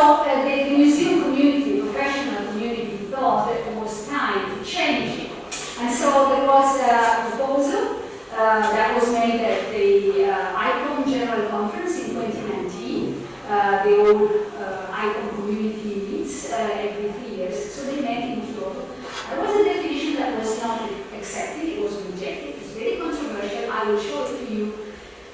So the museum community, professional community, thought that it was time to change it. And so there was a proposal that was made at the ICOM General Conference in 2019. The old ICOM community meets every 3 years, so they met in Kyoto. There was a definition that was not accepted, it was rejected. It's very controversial. I will show it to you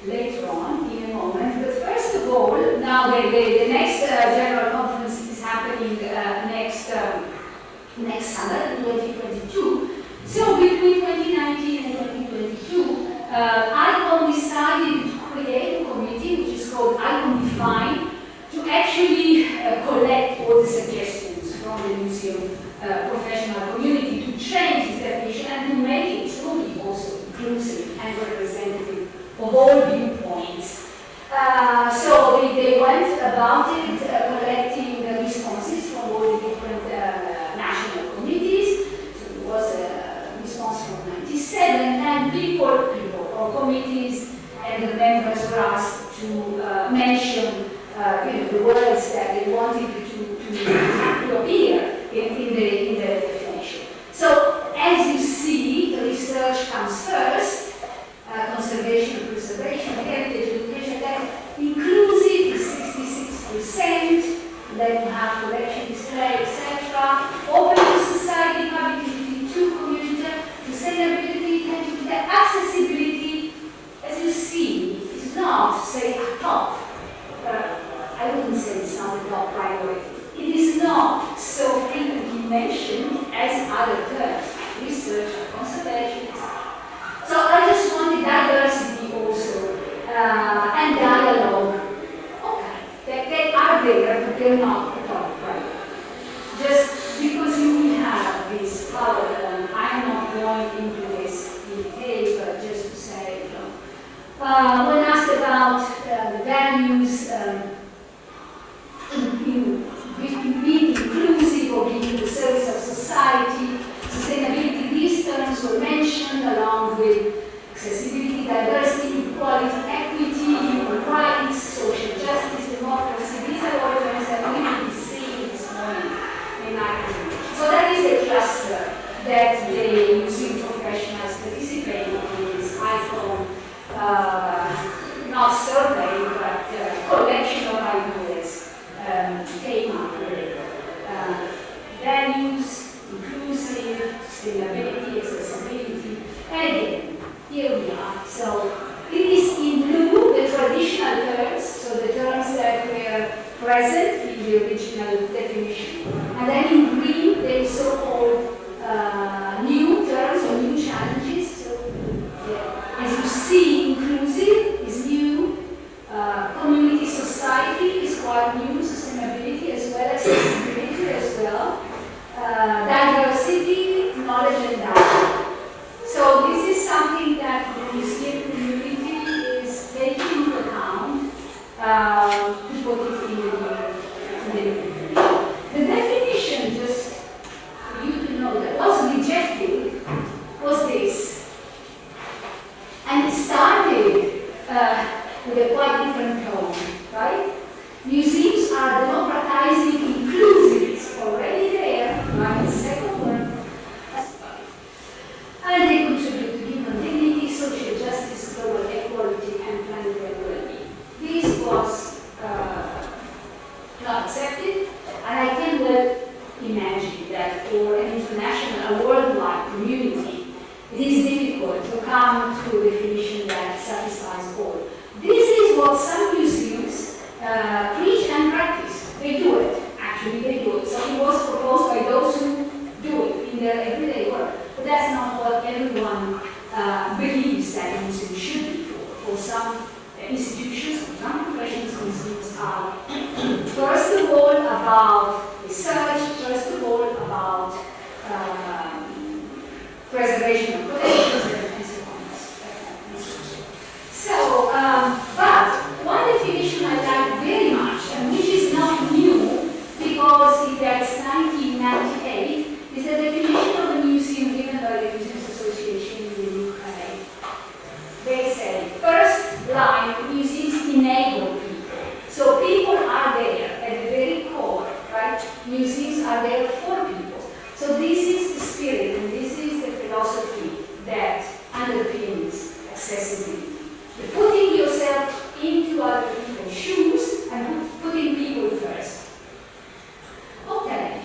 later on in a moment. But first of all, now the next General Conference is happening next summer, in 2022. So between 2019 and 2022, ICOM decided to create a committee which is called ICOM Define to actually collect all the suggestions from the museum professional community to change its definition and to make it truly also inclusive and representative of all viewpoints. So they went about it, collecting the responses from all the different national committees. So there was a response from 97, and people or committees and the members were asked to mention the words that they wanted to appear in the definition. So as you see, research comes first, conservation, preservation, heritage, education, that inclusive is 66%, then you have collection, display, etc. Open to society, public utility, community, sustainability, tangibility, accessibility, as you see, is not, say, a top. I wouldn't say it's not a top priority. It is not so frequently mentioned as other terms, like research, conservation, etc. So I just wanted diversity also, and dialogue. Okay, they are there, but they're not the top priority. Just because you will have this power, I'm not going into this in detail, but just to say, when asked about the values, being inclusive or being in the service of society, sustainability, these terms were mentioned along with accessibility, diversity, equality, equity, human rights, social justice, democracy. These are all terms that we will be seeing this morning in our presentation. So that is a cluster that the museum professionals participate in this ICOM, not survey, but collection of ideas came up with values, inclusive, sustainability, accessibility, and again, here we are. So it is in blue, the traditional terms, so the terms that were present in the original definition, and then in green, the so-called new terms or new challenges. So as you see, inclusive is new, community society is quite new, sustainability as well, accessibility as well, diversity, knowledge and data. So this is something that the museum community is taking into account to put it in the definition. The definition, just for you to know, that was rejected was this. And it started with a quite different tone, right? Museums are democratizing inclusive, it's already there, right? The second one. And they contribute to human dignity, social justice, global equality, and planetary well-being. This was not accepted, and I can well imagine that for an international, a worldwide community, it is difficult to come to a definition that satisfies all. This is what some museums preach and practice. They do it. Actually, they do it. So it was proposed by those who do it in their everyday work. But that's not what everyone believes that a museum should be for. For some institutions, for some professions, museums are, first of all, about research, first of all, about preservation of collections, and so on. So, but one definition I like very much, and which is not new, because it dates 1998, is the definition of a museum given by the Museums Association in the UK. They say, first line, museums enable people. So people are there at the very core choose and putting people first. Okay.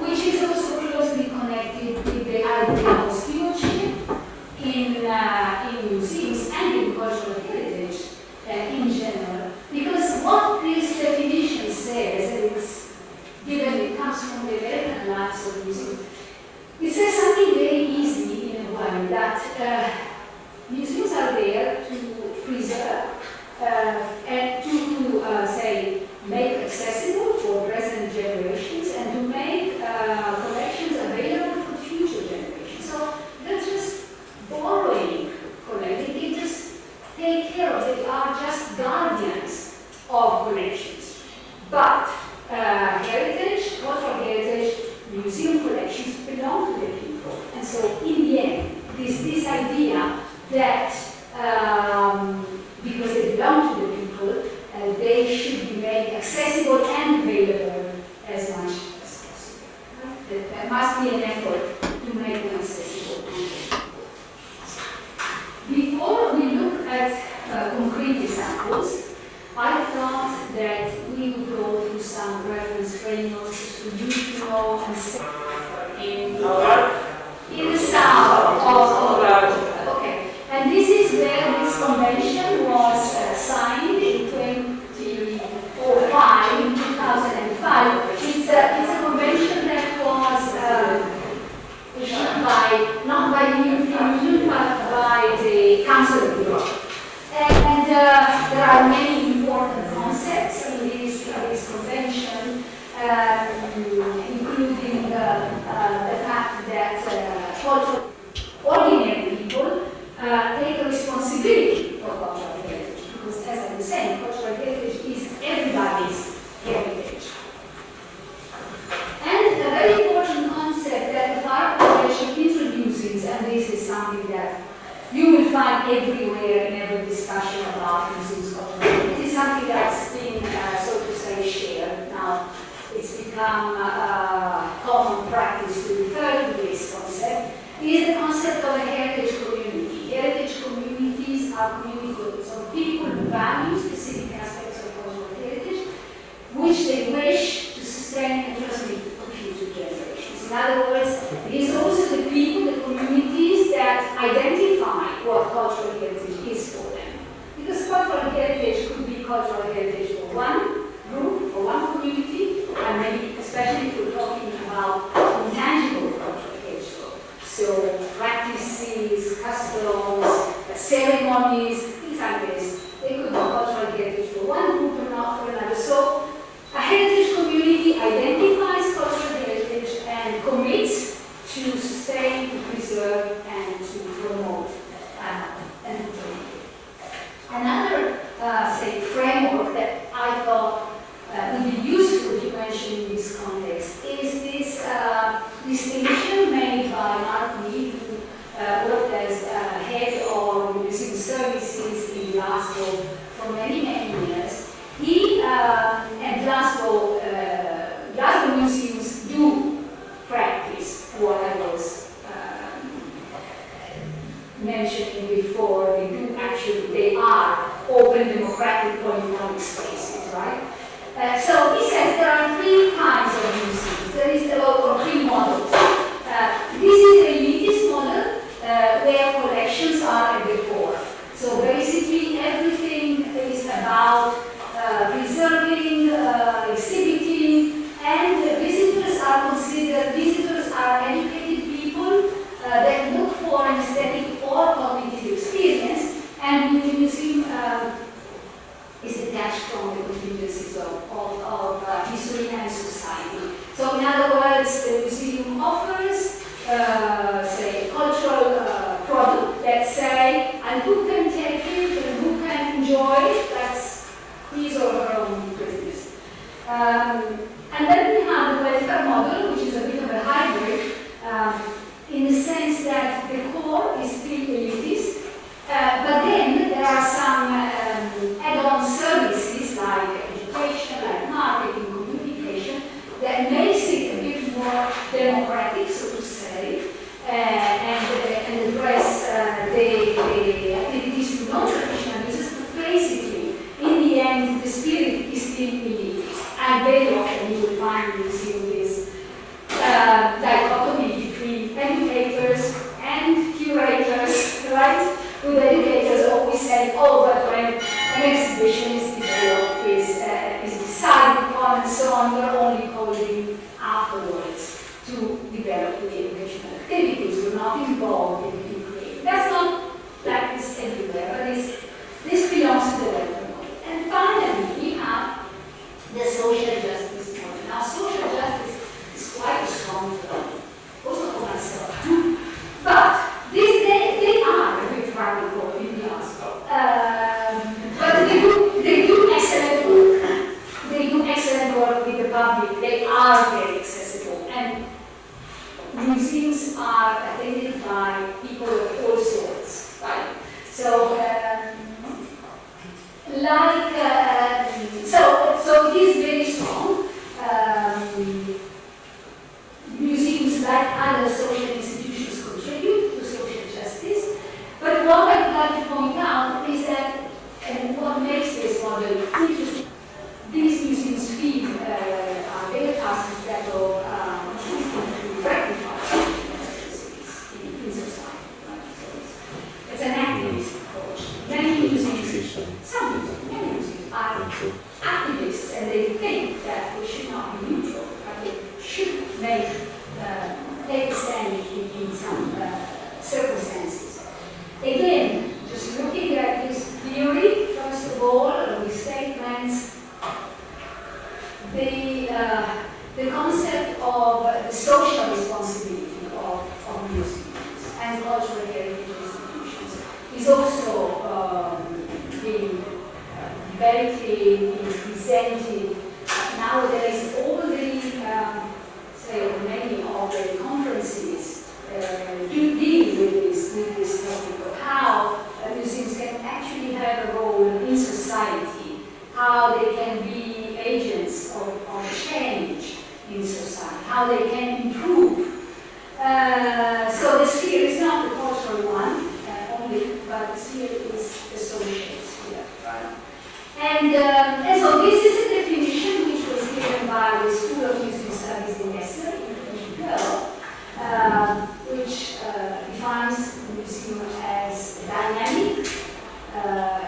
Which is also closely connected with the idea of stewardship in museums and in cultural heritage in general. Because what this definition says, and it's given, it comes from the American lives of museums, it says something very easy in a way, that museums are there to preserve and to say, make accessible for present generations and to make collections available for future generations. So they're just borrowing collecting. They just take care of, they are just guardians of collections. But heritage, cultural heritage, museum collections belong to the people. And so in the end, this idea that because they belong to the people, they should be made accessible and available as much as possible. Right? There must be an effort to make them accessible and available. Before we look at concrete examples, I thought that we would go through some reference frameworks for you to know and say in the south of okay. And this is where this convention was signed in 2005, in 2005. It's a convention that was issued by, not by the European Union, but by the Council of Europe. And there are many important concepts in this convention, including the fact that cultural, ordinary people take a responsibility for cultural heritage, because as I was saying, cultural heritage is everybody's heritage. And a very important concept that the Fire Convention introduces, and this is something that you will find everywhere in every discussion about museums cultural heritage. It is something that's been, so to say, shared. Now, it's become common practice to refer to this concept, is the concept of a heritage community. Heritage communities are communities of people who value specific aspects of cultural heritage, which they wish to sustain and transmit to future generations. In other words, it is also the people, the communities that identify what cultural heritage is for them. Because cultural heritage could be cultural heritage for one group or one community, and maybe especially if we're talking about intangible cultural heritage. So practices, customs, ceremonies, things like this. They could be cultural heritage for one group and not for another. So a heritage community identifies cultural heritage and commits to sustain, to preserve, and to promote and to promote. Another, say, framework that I thought would be useful to mention in this context is this distinction made by Margherita, who worked as head of museum services in Glasgow for many, many years. He and Glasgow museums do practice what I was mentioning before. They do actually, they are open democratic polyphonic spaces, right? So he says there are three kinds of museums. There is three models. This is the elitist model where collections are at the core. So basically everything is about preserving, exhibiting, and visitors are educated people that look for an aesthetic or cognitive experience, and the museum is detached from the contingencies of history and society. So in other words, the museum offers, say, a cultural product, let's say, and who can take it and who can enjoy it, that's his or her own business. And then we have the welfare model, which is a bit of a hybrid, in the sense that the core is still elitist, but then there are some add-on services like education, like marketing, communication, that makes it a bit more democratic, so to say, and address the activities to non-traditional business, but basically and the spirit is still elitist. And very often you will find in this dichotomy between educators and curators, right? With educators always saying, oh, but when an exhibition is developed, is decided upon, and so on, we're only calling afterwards to develop the educational activities. We're not involved in creating. That's not like this everywhere, but this belongs to the welfare model. And finally, we have the social justice model. Now, social justice is quite a strong term, also for myself. But they are a bit radical in the answer. But they do excellent work. They do excellent work with the public. They are very accessible. And museums are attended by people of all sorts, right? So, so it is very strong. Museums, like other social institutions, contribute to social justice. But what I'd like to point out is that, and what makes this model interesting, these museums feel are very fast that of to rectify social injustices in society. Right? So it's an activist approach. Many museums, many museums are activists, and they think that they should not be neutral, but they should take a stand in some circumstances. Again, just looking at this theory, first of all, the statements, the concept of the social responsibility of museums and cultural heritage institutions is also being debated, being presented. Nowadays, all the many of the conferences do deal with this topic of how museums can actually have a role in society, how they can be agents of change in society, how they can improve. So the sphere is not the cultural one only, but the sphere is the social sphere, right? And so this is a definition which was given by the School of Museum Studies in Leicester in 2012, which defines the museum as a dynamic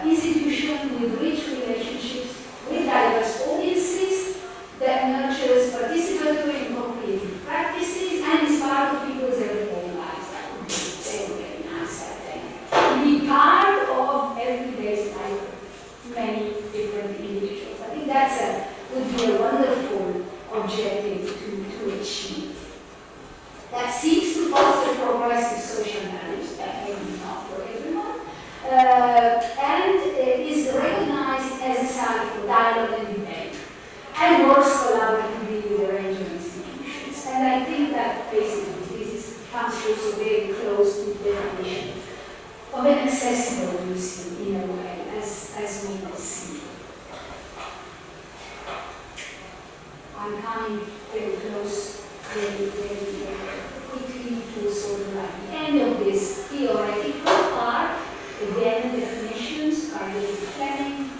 institution with rich relationships with diverse audiences that nurtures participatory and co-creative practices and is part of people's everyday lives. That would be very nice, I think. Be part of everyday life of many different individuals. I think would be a wonderful objective to achieve. That seeks to foster progressive social knowledge, that may be not for everyone, and is recognized as a site for dialogue and debate, and works collaboratively with a range of institutions. And I think that basically this comes also very close to the definition of an accessible museum in a way, as we will see. I'm coming very close, very quickly to sort of like the end of this theoretical part. Again, definitions by the Fleming,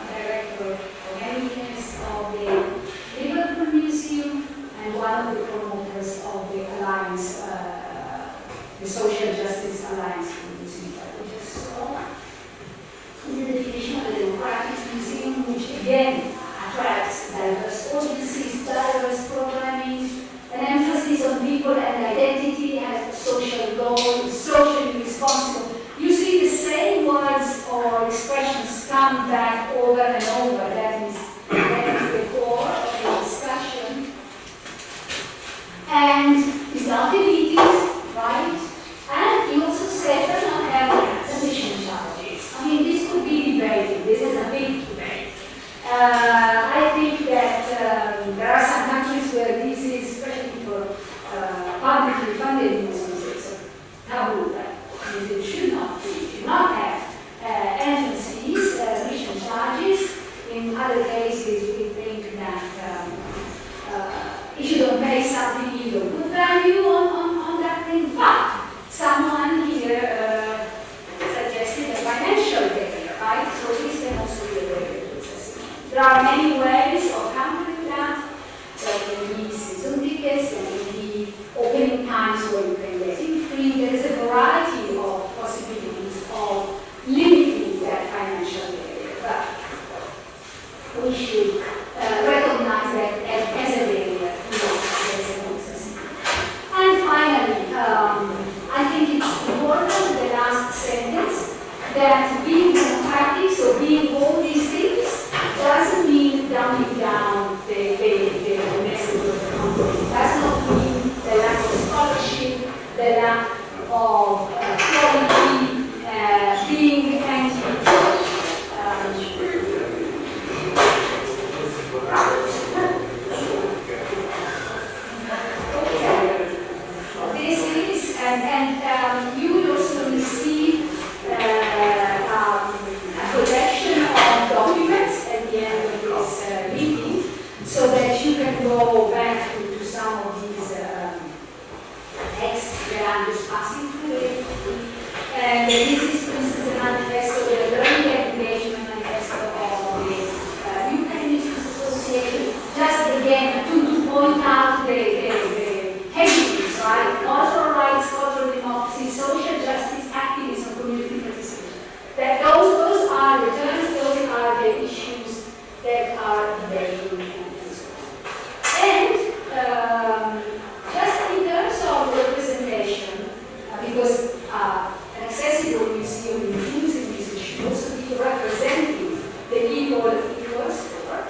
director of eminence of the Liverpool Museum, and one of the promoters of the Alliance, the Social Justice Alliance for Museums, that we just saw. The definition of a democratic museum, which again attracts diverse audiences, diverse programming, an emphasis on people and identity, has a social goal, is socially responsible. You see the same words or expressions come back over and over. That is the core of the discussion. And it's not elitist, right? And you also said that not have admission charges. I mean, this could be debated. This is a big debate. I think that there are some countries where this is, especially for publicly funded museums, it's a taboo that museums should not have entrance fees, admission charges. In other cases, we think that if you don't pay something, you don't put value on that thing. But someone here suggested a financial barrier, right? So this can also be a barrier to accessibility. There are many ways of countering that. There can be season tickets, there can be opening times where you can get in free. There is a variety of possibilities of limiting that financial barrier. But we should recognize that as a barrier. And finally, I think it's important, the last sentence, that being democratic, so being all these things, doesn't mean dumbing down the message of the country. It does not mean the lack of scholarship, the lack of quality, being anti. And you will also receive a collection of documents at the end of this meeting, so that you can go back to some of these texts that I'm just passing through. And this is, for instance, a manifesto, the Learning and Engagement Manifesto of the New Academics Association. Just again to point out the headings, right? Cultural rights, cultural democracy, social justice, activism, community participation. That those are the terms, those are the issues that are debated and so on. And just in terms of representation, because an accessible museum includes these issues, also be representing the people it works for.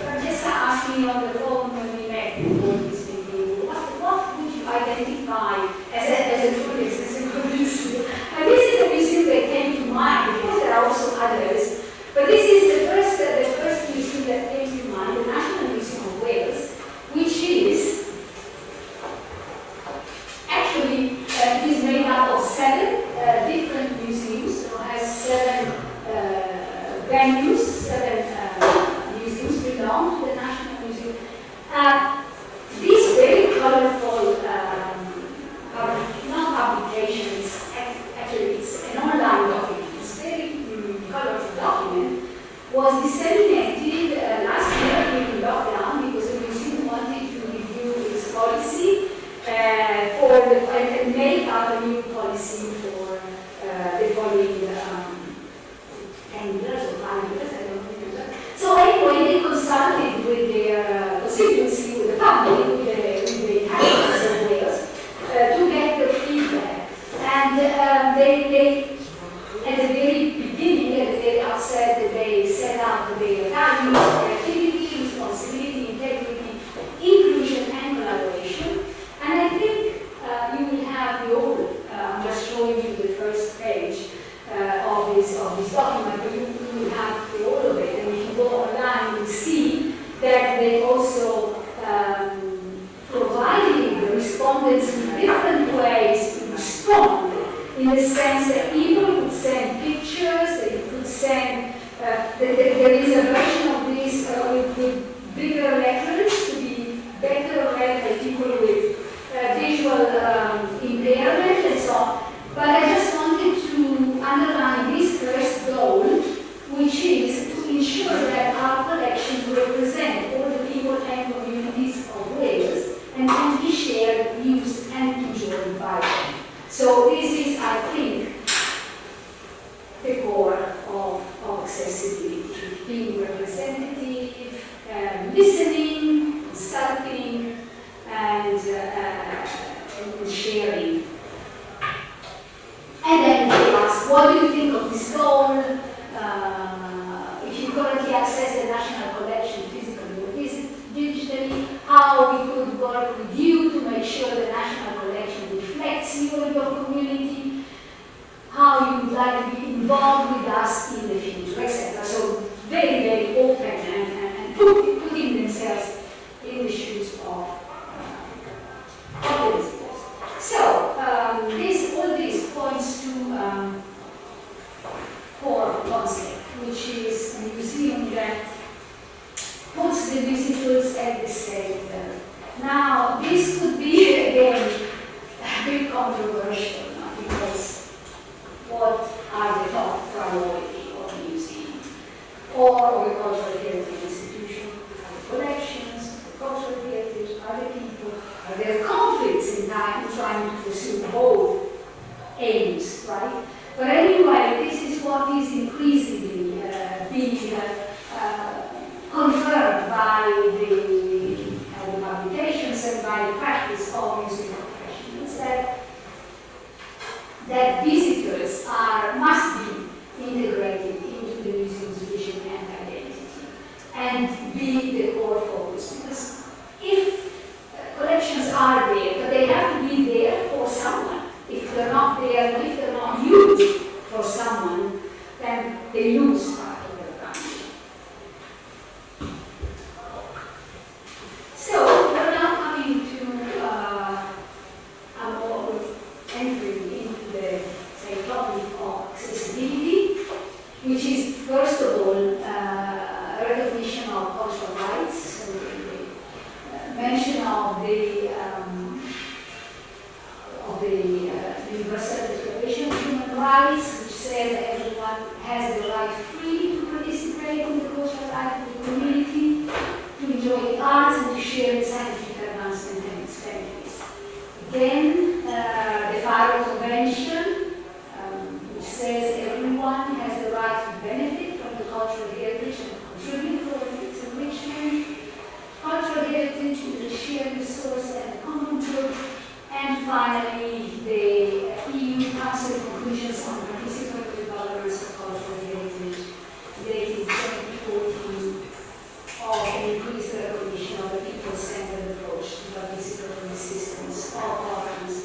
Francesca asked me on the phone when we met before this meeting, what would you identify as a true accessible museum? And this is a museum that came to mind, because there are also others. But this is the first museum that came to mind, the National Museum of Wales, which is actually it is made up of 7 different museums, so it has 7 venues, 7 museums belong to the National Museum. These very colorful, not publications, actually it's an online document, it's a very colorful document, was disseminated last year during lockdown because the museum wanted to review its policy and make up a new policy for the following 10 years or 5 years, I don't remember. So anyway, they consulted with their constituency, with the public, with the inhabitants of Wales, to get the feedback. And they at the very beginning, at the very outset, they set out their values, creativity, responsibility, integrity, inclusion, and collaboration. And I think you will have the all. I'm just showing you the first page of this document, but you will have the all of it. And if you go online, you will see that they also provided the respondents with different ways to respond, in the sense that people could send pictures, they could send, there is a version of this with bigger letters to be better read by people with visual impairment and so on. But I just wanted to underline this first goal, which is to ensure that our collections represent all the people and communities of Wales and can be shared, used, and enjoyed by them. So this is, I think, the core of accessibility, being representative, listening, consulting, and sharing. And then they ask, what do you think of this goal? If you currently access the national collection physically or digitally, how we could work with you to make sure the national collection reflects you and your community, how you would like to be involved with us in the future, etc. So very, very open and putting themselves in the shoes of the visitors. So all this points to core concept, which is a museum that puts the visitors at the center. Now, this could be, again, a bit controversial, because what are the top priorities of the museum? increasingly being confirmed by the publications and by the practice of museum professionals that visitors must be integrated into the museum's vision and identity and be the core focus. Because if collections are there, but they have to be there for someone. If they're not there, if they're not used for someone, then they lose part of their value. So we're now coming to a more entry into the topic of accessibility, which is first of all recognition of cultural rights, so the mention of the Universal Declaration of Human Rights, which says that everyone has the right freely to participate in the cultural life of the community, to enjoy the arts and to share the scientific advancement and its benefits. Again, the Faro Convention, which says everyone has the right to benefit from the cultural heritage and contribute to its enrichment. Cultural heritage is a shared resource and a common good. And finally, the EU Council conclusions on participatory governance of cultural heritage dated 2014 of an increased recognition of the people-centered approach to participatory systems of governance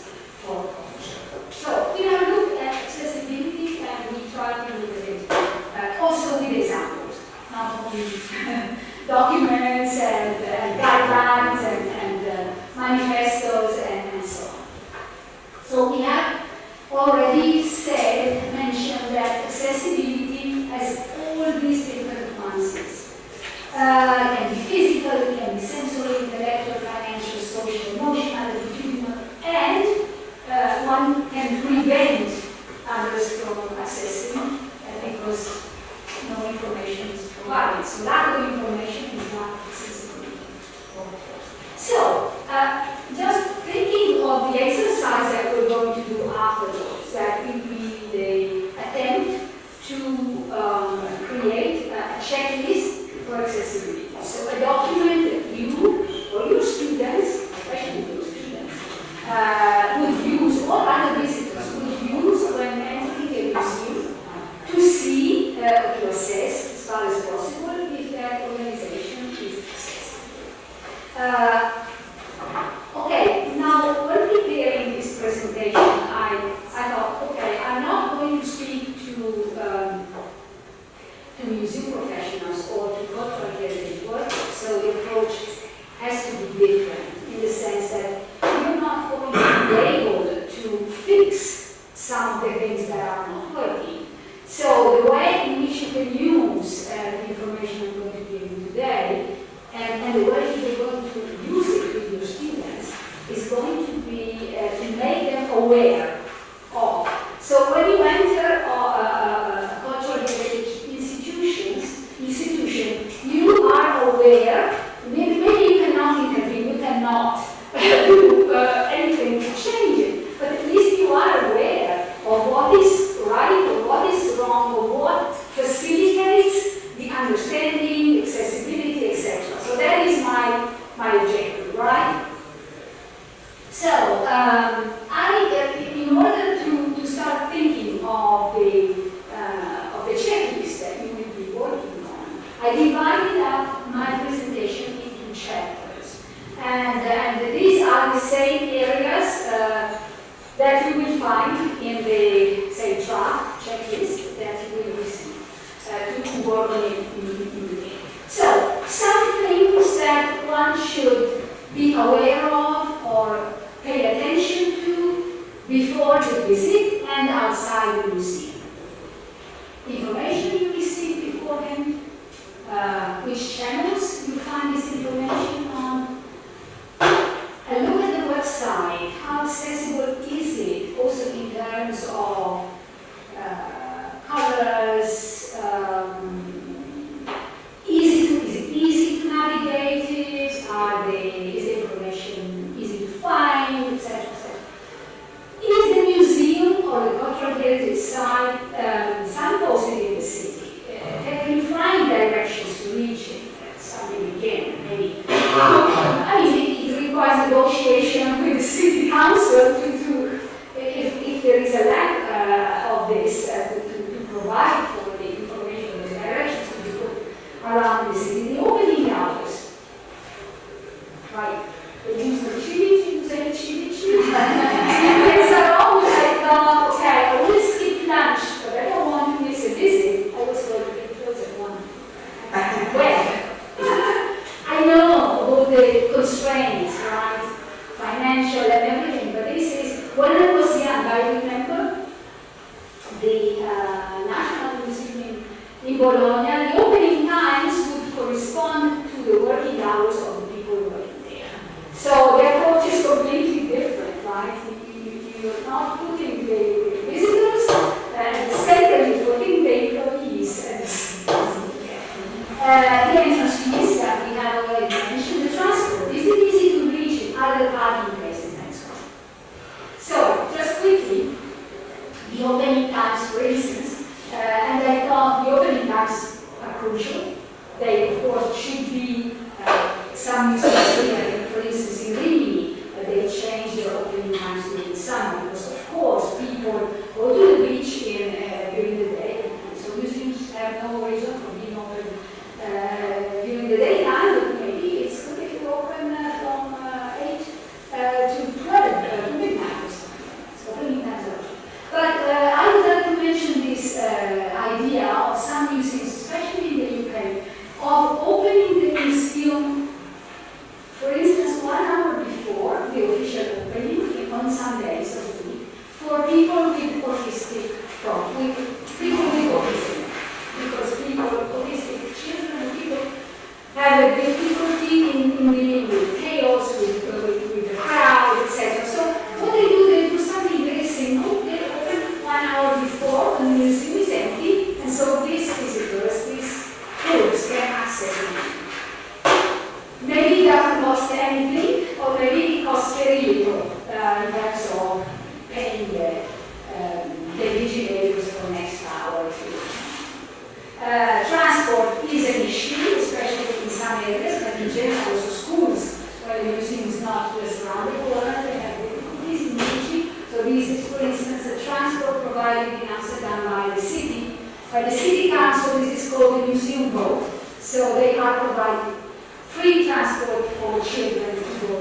for culture. So, we have looked at accessibility and we try to look at it also with examples, not only documents and guidelines and manifestos and so on. So we have already mentioned that accessibility has all these different nuances. It can be physical, it can be sensory, intellectual, financial, social, emotional, attitudinal, and one can prevent others from accessing because no information is provided. So lack of information is not accessibility. So, just thinking of the exercise that we're going to do afterwards, that will be the attempt to create a checklist for accessibility. So a document that you or your students, especially your students, would use, or other visitors would use when entering a museum to see, to assess as far as possible if that organization is accessible. Okay, now when preparing this presentation, I thought, okay, I'm not going to speak to museum professionals or to cultural heritage workers, so the approach has to be different in the sense that you're not going to be able to fix some of the things that are not working. So the way in which you can use the information I'm going to give you today and the way you're going to use it with your students is going to be to make them aware of. So when you enter a cultural heritage institution, you are aware, maybe you cannot intervene, you cannot do anything to change it, but at least you are aware of what is right or what is wrong or what facilitates the understanding, accessibility, etc. So that is my objective, right? So, in order to start thinking of the checklist that you will be working on, I divided up my presentation into chapters. And these are the same areas that you will find in the, say, draft checklist that you will receive to work on it in the end. So, some things that one should be aware of or pay attention to before the visit and outside the museum. Information you receive beforehand, which channels you find this information on, and look at the website. How accessible is it, also in terms of colors, is it easy to navigate it? Is the information easy to find, etc., etc. Is the museum or the cultural heritage site signposted in the in Bologna, the opening times would correspond to the working hours of the people working there. So the approach is completely different, right? You're not putting the visitors at the center, you're putting the employees at the center. The entrance fees that we have already mentioned, the transport. Is it easy to reach in other parking places and so on? So, just quickly, the opening times, for instance, and I thought the opening times are crucial. They, of course, should be some museums here, for instance, in Rimini, they change their opening times during the summer because, of course, people go to the beach during the day. So museums have no reason for being open during the daytime, but maybe it's good if you open from 8 to 12, to midnight or something. So opening times are. But I would like to mention this idea of some museums, especially in the UK, of opening the museum, for instance, 1 hour before the official opening on some days of the week, for people with autistic problems, people with autism, because people, autistic children, people have a difficulty in dealing with chaos, with the crowd, etc. So what they do something very simple. They open 1 hour before when the museum is empty, and so these visitors, these groups can access it. Maybe it doesn't cost anything, or maybe it costs very little in terms of paying the vigilators for next hour or two. Transport is an issue, especially in some areas, but in general also schools, where the museum is not just around the corner, they have difficulties in reaching. So this is, for instance, a transport provided in Amsterdam by the city. By the city council, this is called the museum boat. So they are providing free transport for children to go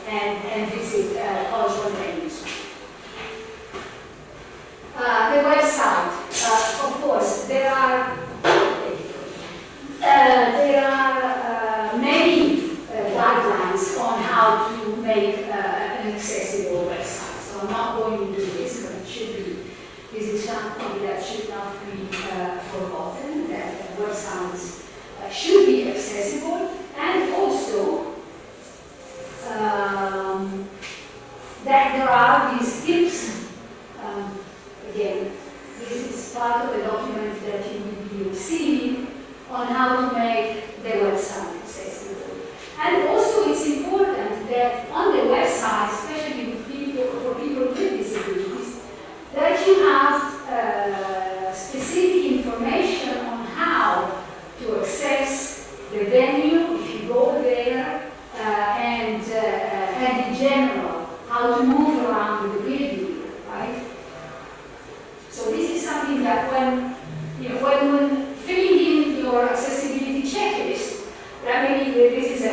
and visit cultural venues. The website, of course, there are many guidelines on how to make an accessible website. So I'm not going to do this, but it should be. This is something that should not be forgotten, that websites should be accessible, and also that there are these tips. Again, this is part of the document that you will be receiving on how to make the website accessible. And also it's important that on the website, especially for people with disabilities, that you have specific information on how to access the venue if you go there, and in general, how to move around the building, right? So this is something that when filling in your accessibility checklist, that maybe this is a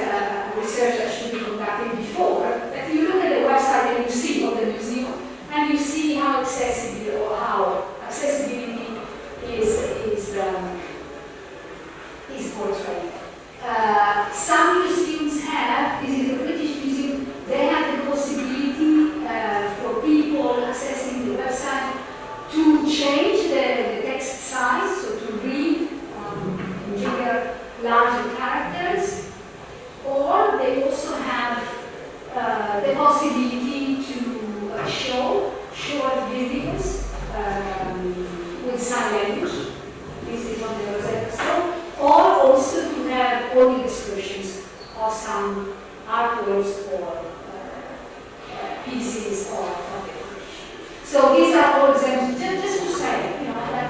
research that should be conducted before, that you look at the website and you see of the museum, and you see how accessible or how accessibility is portrayed. Some museums have, this is a British museum, they have the possibility for people accessing the website to change the text size, so to read bigger, larger characters, or they also have the possibility to show short videos with sign language. This is on the Rosetta Stone, or also to have audio descriptions of some artworks or pieces of decoration. So these are all examples, just to say, that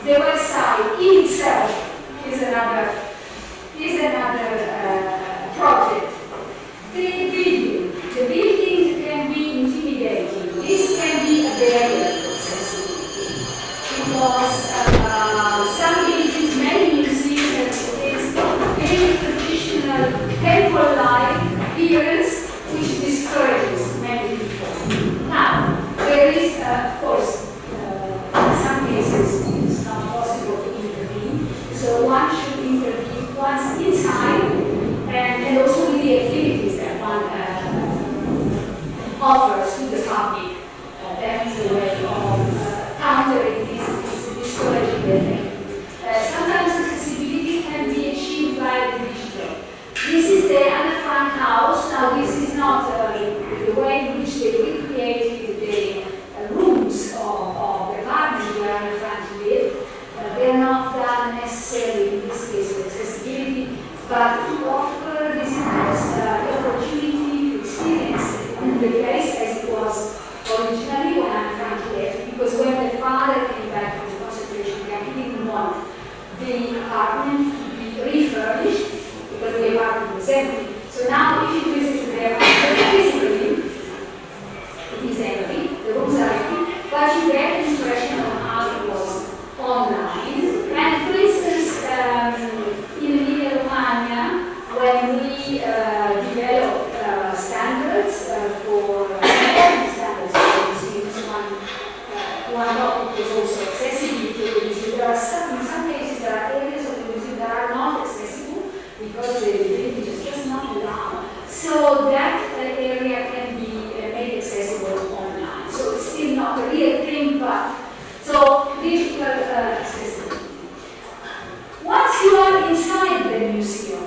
the website in itself is another project. The building can be intimidating. This can be a barrier to accessibility because some buildings, many museums, is very traditional temple-like appearance, which discourages many people. Now, there is, of course, in some cases, it's not possible to intervene, so one should intervene but to offer visitors the opportunity to experience the place as it was originally when Anne Frank left, because when the father came back from the concentration camp, he didn't want the apartment to be refurbished because the apartment was empty. So now if you visit the apartment physically, it is empty, the rooms are empty, but you get an impression of how it was online. And for instance, in Emilia-Romagna, when we developed standards for standards for museums, one topic was also accessibility to the museum. There are in some cases there are areas of the museum that are not accessible because the village is just not allowed. So that area can be made accessible online. So it's still not a real thing, but so digital accessibility. Once you are inside the museum,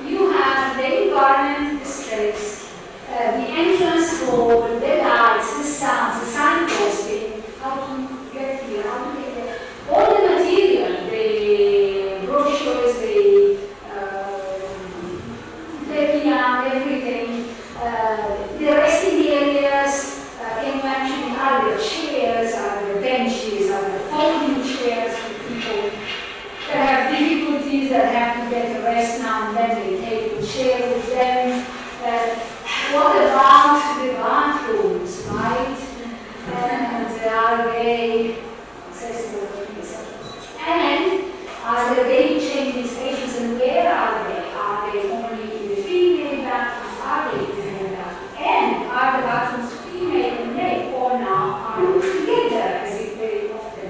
you have the environment, the space, the entrance hall, the lights, the sounds, the signposting, how to get here, how to get there, all the material, the brochures, the everything, the resting areas, can you actually, are there chairs, are there benches, are there folding chairs for people that have difficulties, that have to get a rest now and then, they take the chair with them. What about the bathrooms, right? And are they accessible to themselves? And are there daily changing stations, and where are they? Are they only in the female bathrooms? Are they in the male bathrooms? And are the bathrooms female and male, or now are they together, as it very often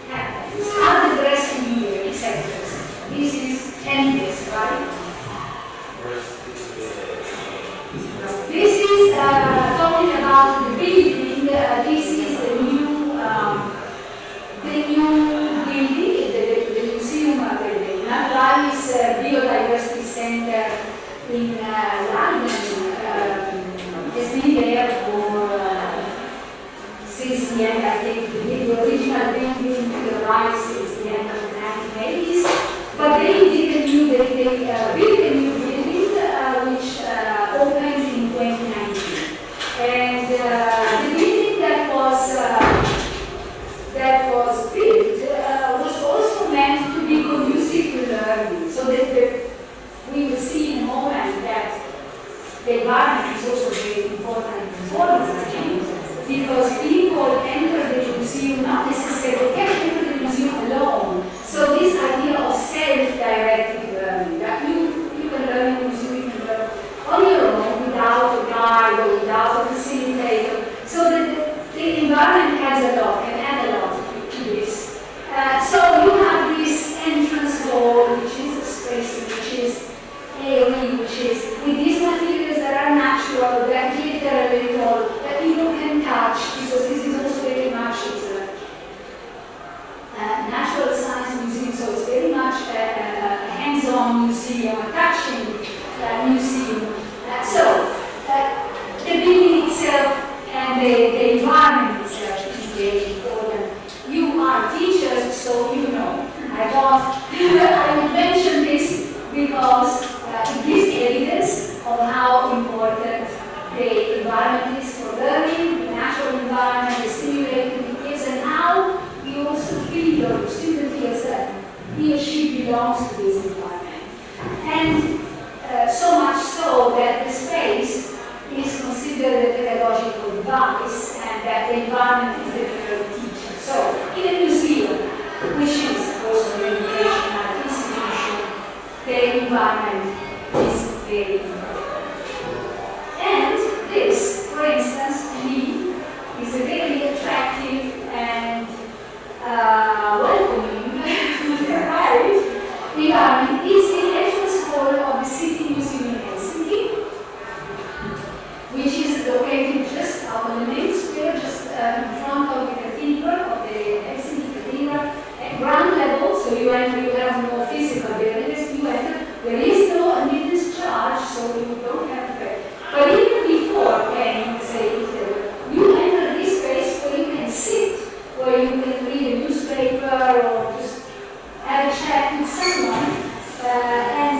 happens? Are the dressing gear, etc. This is endless, right? This is talking about the building. This is the new building, the museum, the Naturalis Biodiversity Center in London. Has been there for since the end, I think, the original building to the right since the end of the 1980s. But they did a new, they built a new building which opened in 2019. And the building that was built was also meant to be conducive to learning. So that we will see in a moment that the environment is also very important for this, because people enter the museum not necessarily, can't enter the museum alone. So this idea of self-directed learning, that you can learn in the museum, you can learn on your own without a guide or without a facilitator. So the environment adds a lot, can add a lot to this. So you have this entrance hall, which is a space, which is airy, which is with these materials that are natural, that glitter a little, that people can touch, because this is also very much a natural science museum, so it's very much a hands-on museum, a touching museum. The building itself and the environment itself is very important. You are teachers, so you know. I will mention this because it gives evidence of how important the environment is for learning, the natural environment, the stimulating it is, and how you also feel, or the student feels that he or she belongs to this environment. And so much so that the space is considered a pedagogical device, and that the environment is the third teacher. So, in a museum, which is also an educational institution, the environment is very important. And this, for instance, to me, is a very attractive and welcoming right, environment. It's the entrance hall of the City Museum in Helsinki, which is located just up on the main square, just in front of the cathedral, of the Helsinki Cathedral, at ground level. So you enter, you have no physical barriers, you enter. There is no admittance charge, so you don't have to pay. But even before paying, say, you enter this space where you can sit, where you can read a newspaper or just have a chat with someone, and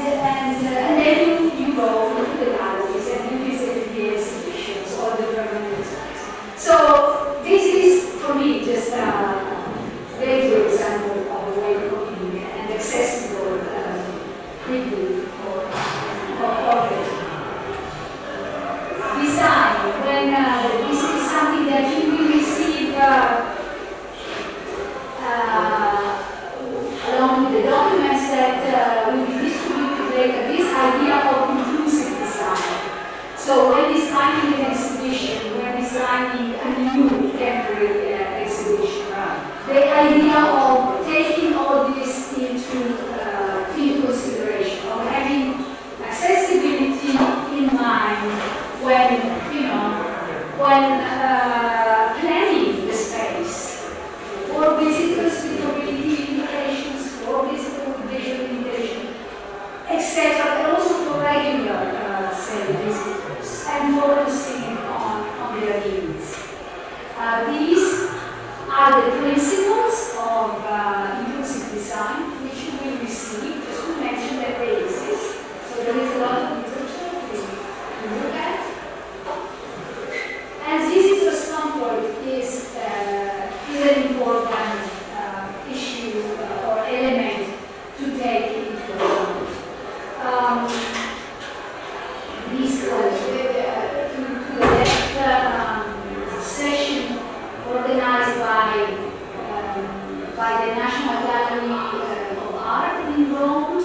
National Gallery of Art in Rome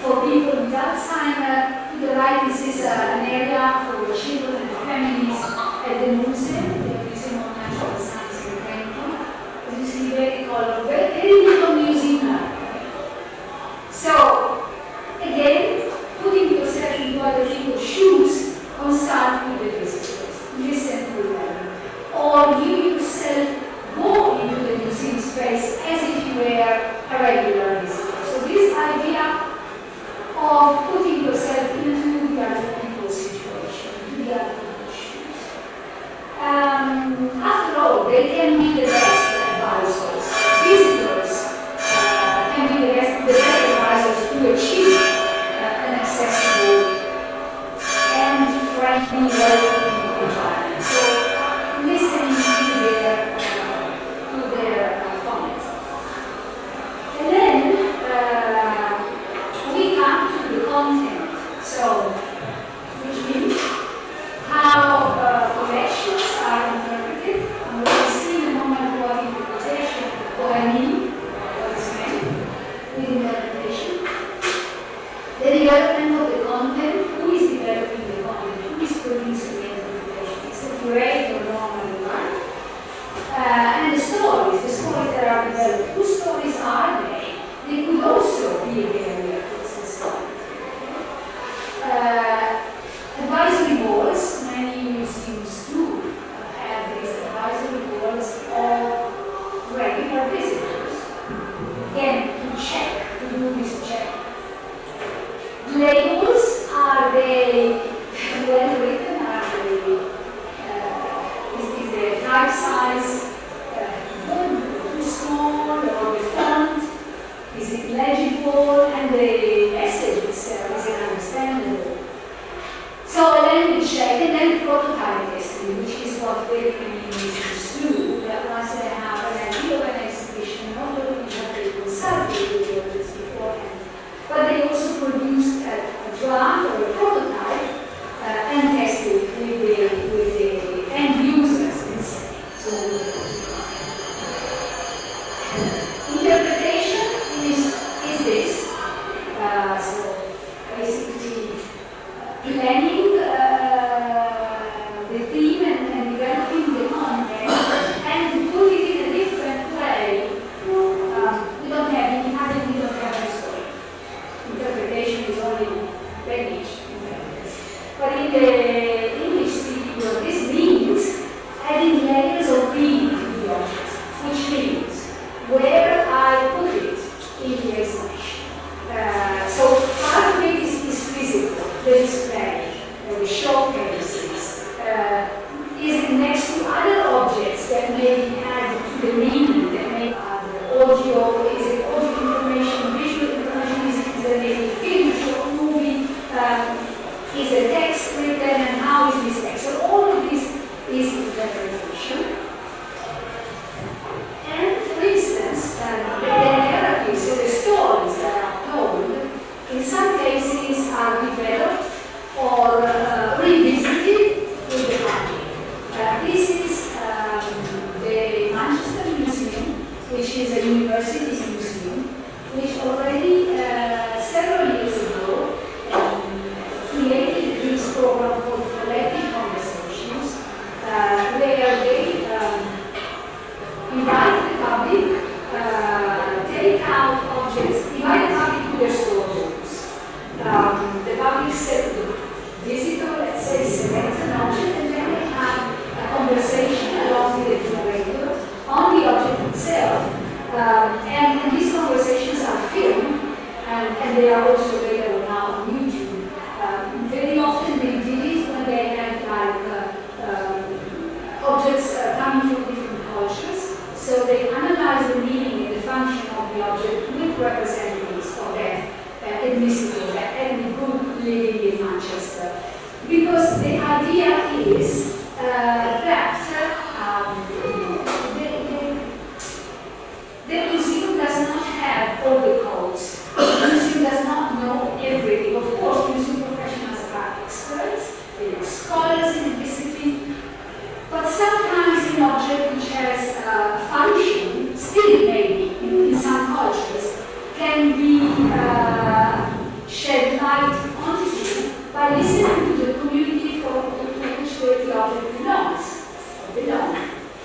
for people with Alzheimer. To the right, this is an area for children and families at the museum, the Museum of Natural Science in Trento. As you see, very colorful, very little museum. So, again, putting yourself into other people's shoes, consult with the visitors, listen to them, or you yourself go into the museum space as if you were a regular visitor. So this idea of putting yourself into the other people's situation, into the other people's shoes. After all, they can be the best advisors. Visitors can be the best advisors to achieve an accessible and friendly, welcoming environment. So listening to their comments. And then we come to the content. So, which means how collections are interpreted. And we'll see in a moment what interpretation, what I mean, what is meant with interpretation. The development of the content, who is developing the content, who is producing the interpretation. It's a curator normally, right? And the stories that are developed, whose stories are they? They could also be a area of society. Advisory boards, many museums do have these advisory boards of regular visitors. Again, to check, to do this check. Labels, are they well written? Are they, is the type size too small, or the font? Is it legible? And the message itself, is it understandable? So a language check, and then prototype testing, which is what very many museums do. That once they have an idea of an exhibition, not only have they consulted with the audience beforehand, but they also produced a draft or a prototype and tested with the end users instead. So, interpretation is this. So basically planning the theme and developing the content, and to put it in a different way. We don't have a story. Interpretation is only language. But in the English speaking world, this means adding layers of meaning to the objects, which means where I put it in the exhibition. So part of it is physical, the display, the showcases. Is it next to other objects that may add to the meaning, that may add audio? Is it audio information, visual information? Is there maybe film, short movie? Is the text written, and how is this text? So all of this is interpretation. And for instance, the narratives, so the stories that are told, in some cases are developed or revisited with the public. This is the Manchester Museum, which is a university museum, which already several years ago created this program called Collective Conversations, where they invite the public, take out objects, invite the public to their storerooms. The public said, the visitor, let's say, selects an object, and then they have a conversation along with the curator on the object itself. And these conversations are filmed, and they are also available now on YouTube. Very often they did it when they had objects coming from different cultures. So they analyze the meaning and the function of the object with representatives of that ethnicity, that ethnic group living in Manchester. Because the idea is that the museum does not have all the codes. The museum does not know everything. Of course, museum professionals are experts, they are scholars in the discipline, but sometimes an object which has a function, still maybe in some cultures, can be shed light onto by listening to the community from which the object belongs.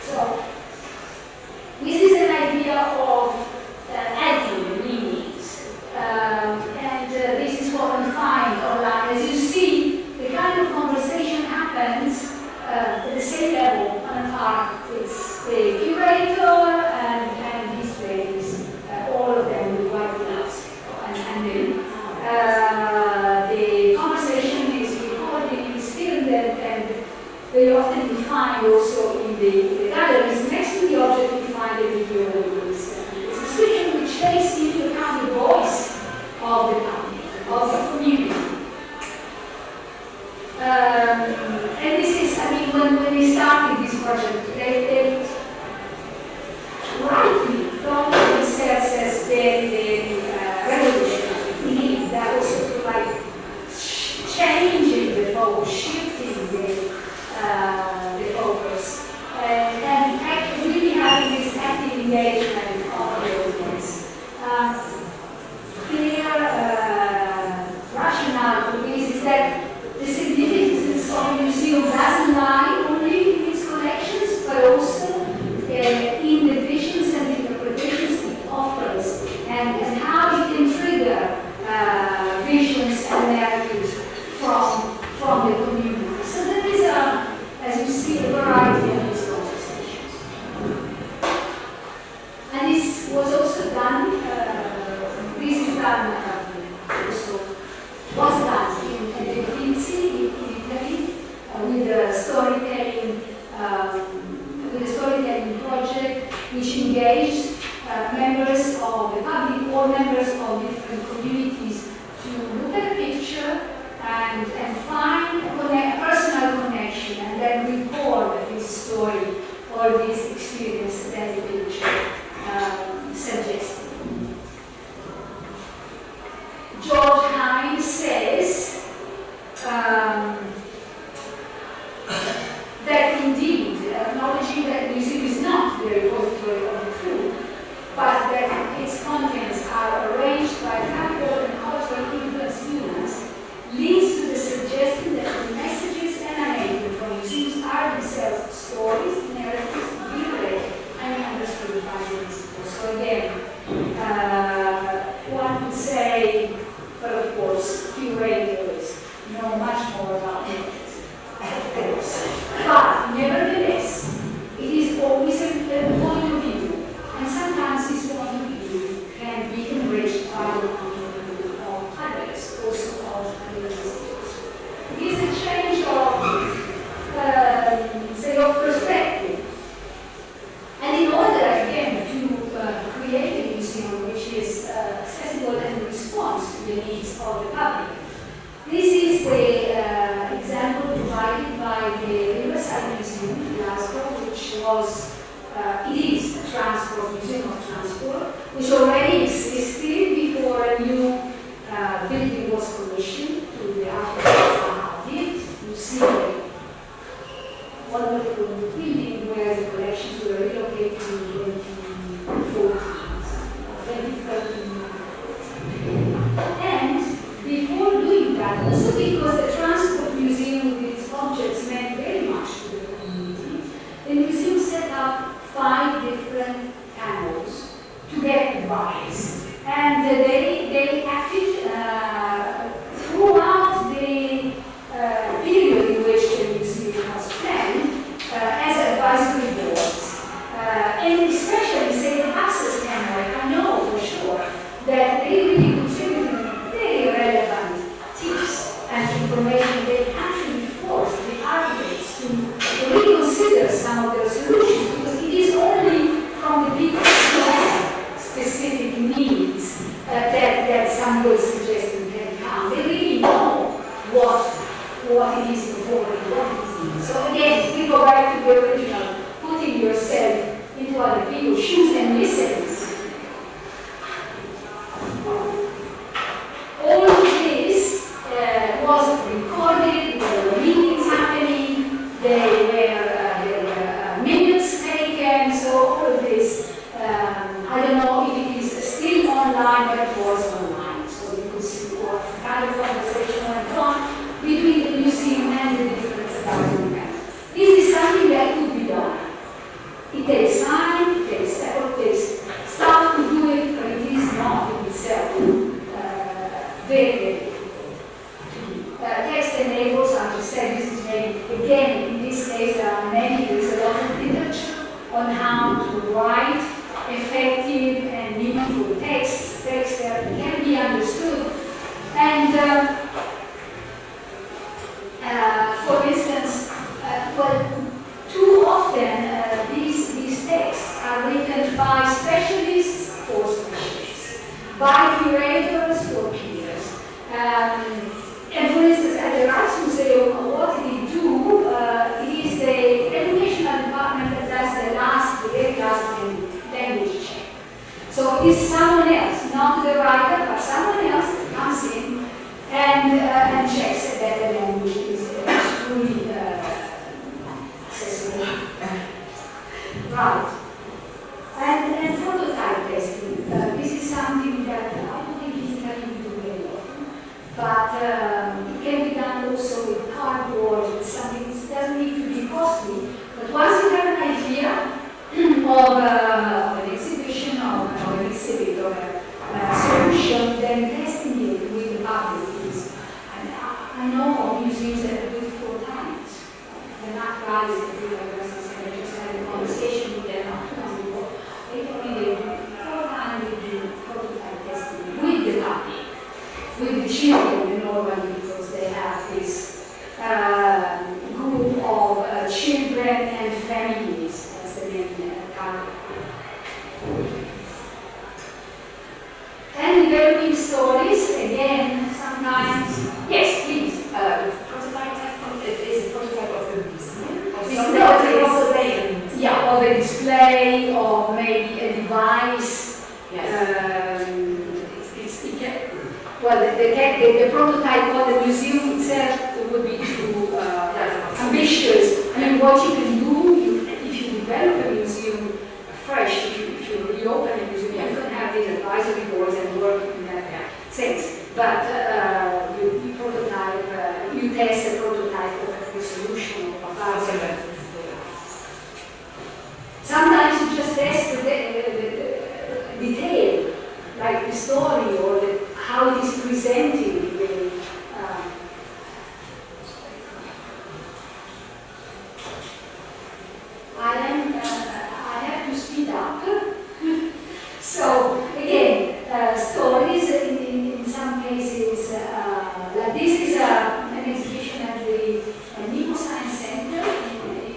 So, this is an idea of adding meanings, and this is what we find online. As you see, the kind of conversation happens at the same level on an art. It's the curator and his ladies, all of them with white gloves, and then the conversation is recorded, is filmed, and very often we find also in the galleries next to the object we find a video release. It's a description which takes into account the voice of the public, of the community. And this is, I mean, when they started this project, they rightly thought of themselves as very revolutionary. That was sort of like changing the focus, shifting the focus, and really having this active engagement of the audience. Clear rationale for this is that the significance of the museum doesn't lie only in its collections, but also in the visions and interpretations it offers, and how it can trigger visions and narratives from the community. So there is, as you see, a variety of these conversations. And this was also done, this is done was done in the Uffizi in Italy with a storytelling project which engaged members of the public or members of different communities to look at a picture and find a personal connection and then record this story or this experience that the picture suggested. George Hines says that indeed, acknowledging that the museum is not the repository of the truth, but that its contents are arranged by capital and cultural influence units, leads to the suggestion that the messages emanating from museums are themselves stories, narratives, viewed and understood by the visitor. So again, one could say, but of course, curators know much more about it, of course. But nevertheless, it is always a point of view, and sometimes this point of view can be enriched by the point of view of others, also of other visitors. It is a change of, say, of perspective. And in order, again, to create a museum which is accessible and responds to the needs of the public, this is the example provided by the Riverside Museum in Glasgow, which was, it is a transport, museum of transport, which already existed before a new building was commissioned to the architect did. You see a wonderful building where the collections were relocated in 2014, 2013. And before doing that, also because the transport museum with its objects meant very much to the community, the museum set up 5 different canals to get advice. And they acted throughout the period in which the museum was planned as advisory boards. And especially, say, the access canal, I know for sure that they really contributed very relevant tips and information. They actually forced the architects to reconsider some of their solutions, because it is only from the people who have specific needs that some of those offline, but it was online. So you could see what kind of conversation went on between the museum and the different governments. This is something that could be done. It takes time, it takes effort, it takes staff to do it, but it is not in itself very difficult. Text enables, as I said, this is made, again, in this case, there's a lot of literature on how to write effective and meaningful text that can be understood. And for instance, too often these texts are written by specialists for specialists, by curators for peers. And for instance, at the Rijksmuseum, what they do, it is the educational department that does the very last language check. So it's someone else, not the writer, but someone else that comes in and checks that the language is truly accessible. Right. And prototype testing. This is something that I don't think in Italy we do very often, but it can be done also with cardboard. It's something that doesn't need to be costly. But once you have an idea of an exhibition or an exhibit or a solution, then testing it with the public is. I know of museums that do it 4 times. They're not guys that do it, as I said, I just had a conversation with them not too long ago. They told me they do 4 times they do prototype testing with the public, with the children normally, because they have this group of children and families, as the name and developing stories, again, sometimes, yes, please. Prototype testing is a prototype of the museum? Yeah, of a display, or maybe a device. Yes. The prototype of the museum itself would be too ambitious. I mean, what you can do, if you develop a museum fresh, if you reopen a museum, you can have these advisory boards and work in that sense. But you prototype, you test a prototype of a solution of a puzzle. Sometimes you just test the detail, like the story or how it is presented. I have to speed up. So again, stories in some cases, like this is an exhibition at the NEMO Science Center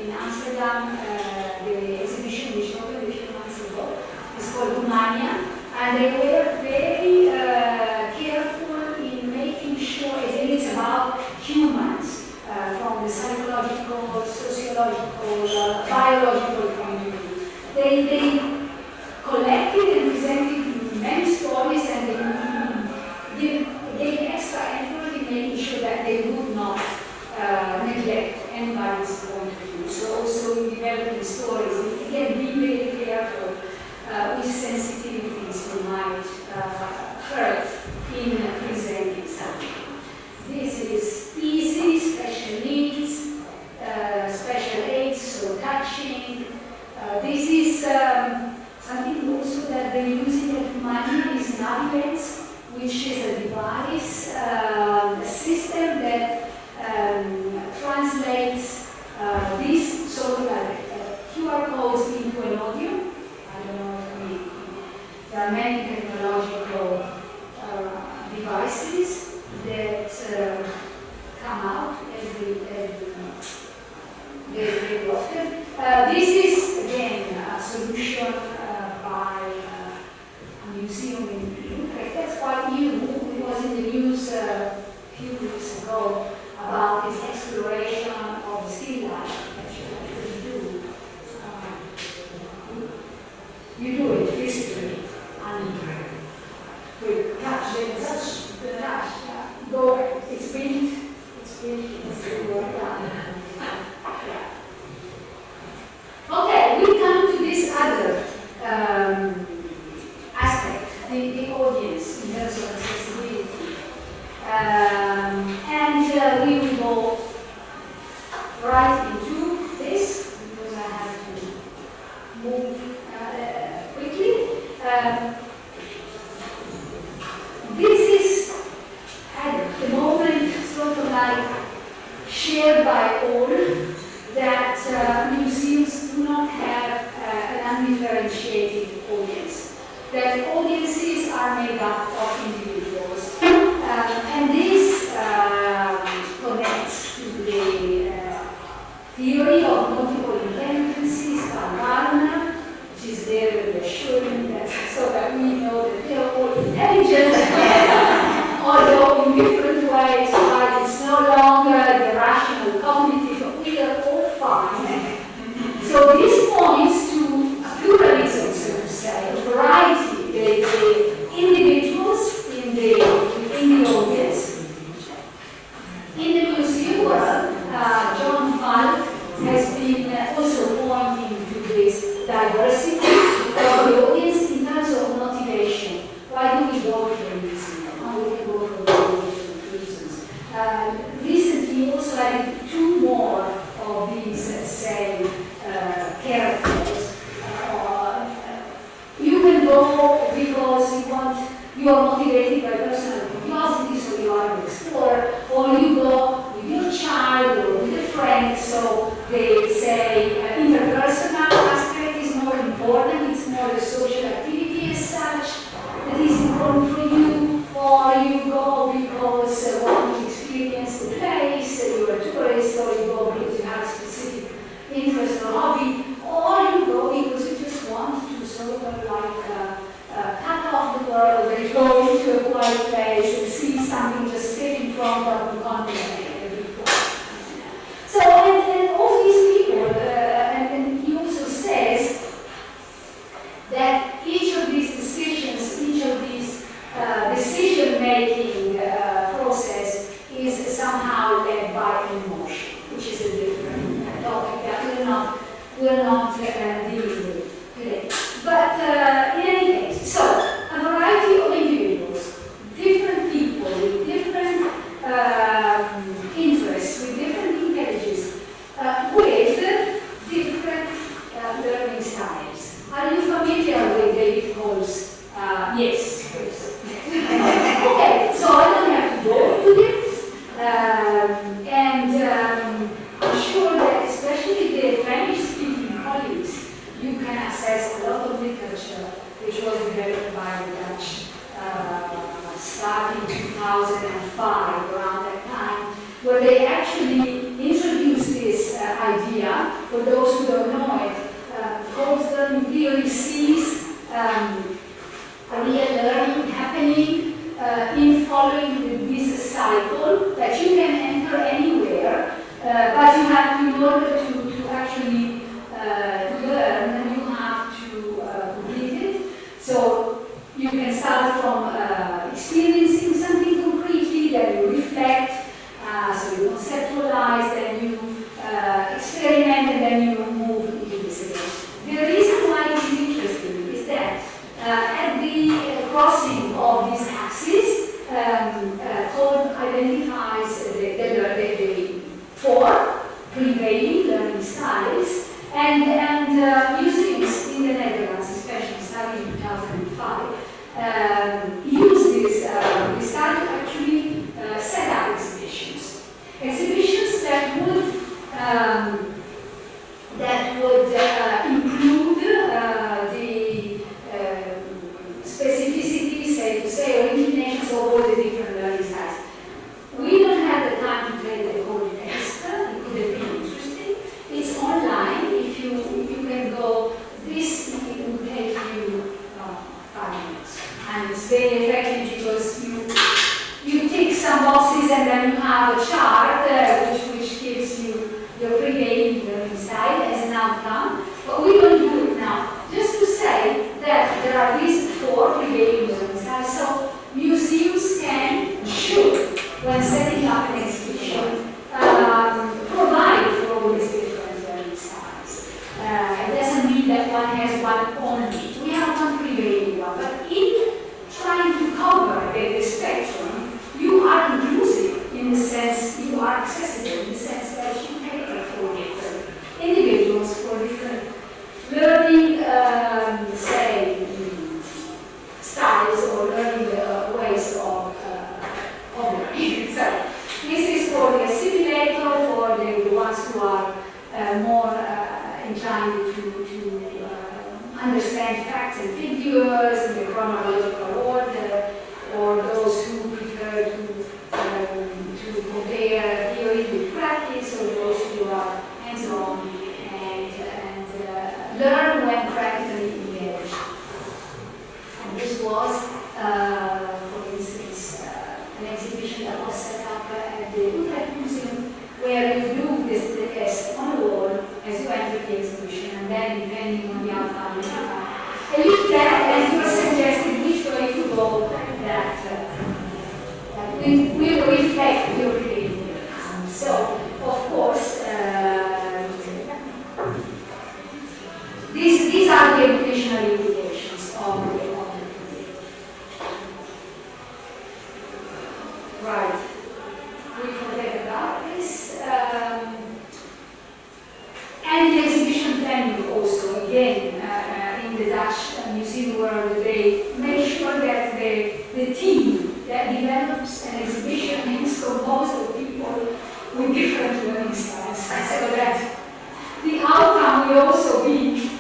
in Amsterdam. The exhibition which opened a few months ago is called Humania, and they were very careful in making sure it's about humans from the psychological, sociological, biological point of view. They collected and presented many stories, and they gave extra effort in making sure that they would not neglect anybody's point of view. So also in developing stories, again, be very careful with sensitivities we might hurt in presenting something. This is easy, special needs, special aids, so touching. This is something also that they're using at Humania is Navigance, which is a device, a system that translates these sort of QR codes into an audio. I don't know if there are many technological devices that come out every often. This is again a solution by a museum in Utrecht. That's quite new. It was in the news a few weeks ago about this exploration of still life that you actually do. You do it physically and with touch. The touch. Go. It's built. It's work done. Okay, we come to this other aspect, the audience. terms of accessibility. And we will go right into this, because I have to move quickly. This is, at the moment, sort of like shared by all, that museums do not have an undifferentiated audience. That audiences are made up of individuals. And this connects to the theory of multiple intelligences by Gardner, which is very reassuring, that, so that we know that they are all intelligent, although in different ways, right? It's no longer the rational cognitive, but we are all fine. So this points to a pluralism, so to say, a variety, the individuals in the audience. In the museum world, John Falk has been also pointing to this diversity of the audience in terms of motivation. Why do we go to the museum? How we can go for very different reasons. Recently, also added two more of these same characters. You can go because you are motivated by personal curiosity, so you are an explorer, or you go with your child or with a friend, so they say interpersonal aspect is more important, it's more a social activity as such that is important for you, or you go because you want to experience the place, you're a tourist, or you go because you have a specific interest or hobby, or you go because you just want to sort of like cut off the world and go to a quiet place and see something just sit in front of the continent. So, and all these people, and he also says that each of these decisions, each of these decision-making process is somehow led by an emotion, which is a different topic that we're not dealing with today. But in any case, so a variety of individuals, different people with different interests, with different intelligence, with different learning styles. Are you familiar with David Cole's? Yes. Okay, so I don't have to go through this. I'm sure that especially the French-speaking colleagues, you can access a lot of literature which was developed by the Dutch starting 2005, around that time, where they actually introduced this idea. For those who don't know it, Cole's learning theory sees a real learning happening in following this cycle that you can enter anywhere, but you have to, in order to actually learn, you have to complete it. So you can start from experiencing something concretely, then you reflect, so you conceptualize, then you experiment, and then you move into this again. The reason why it is interesting is that at the crossing of these axes, Cole identifies the four prevailing learning styles, and museums in the Netherlands, especially starting in 2005, we started actually set up exhibitions. Exhibitions that would include the specificities, say, or inclinations of all the different learning styles. We don't have the time to tell the whole text. It could have been interesting. It's online. If you can go, this will take you 5 minutes. And it's very effective because you tick some boxes and then you have a chart which gives you your prevailing learning style as an outcome. But we don't do it now. Just to say that there are these four prevailing learning styles. So museums can, should, when setting up an exhibition, provide for all these different learning styles. It doesn't mean that one has one only. We have one prevailing one, but in trying to cover in the sense you are accessible, in the sense that you cater for different individuals, for different learning, say, styles or learning ways of learning. So this is for the assimilator, for the ones who are more inclined to understand facts and figures in the chronological order, or those who prefer to compare theory with practice, or those who are hands-on and learn when practically engaged. And this was, for instance, an exhibition that was set up at the Utrecht Museum, where you do the test on the wall as you enter the exhibition, and then depending on the outcome, you leave that and you are suggested which way to go that will reflect your creativity. So, of course, these are the educational implications of the right. We forget about this. And the exhibition venue also, again, in the Dutch museum world, they make sure that the team that develops an exhibition is composed of people with different learning styles, so that the outcome will also be,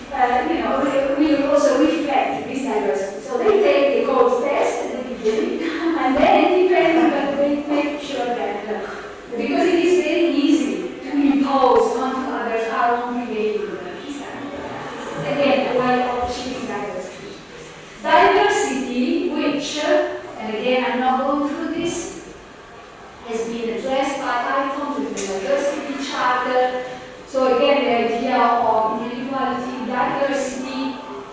will also reflect this diversity. So they take the course test at the beginning, and then depending, they make sure that, because it is very easy to impose onto others our own creative learning style. Again, a way of achieving diversity. Diversity, which, and again, I'm not going through this, has been addressed by ICON with the diversity charter. So again, the idea of individuality, diversity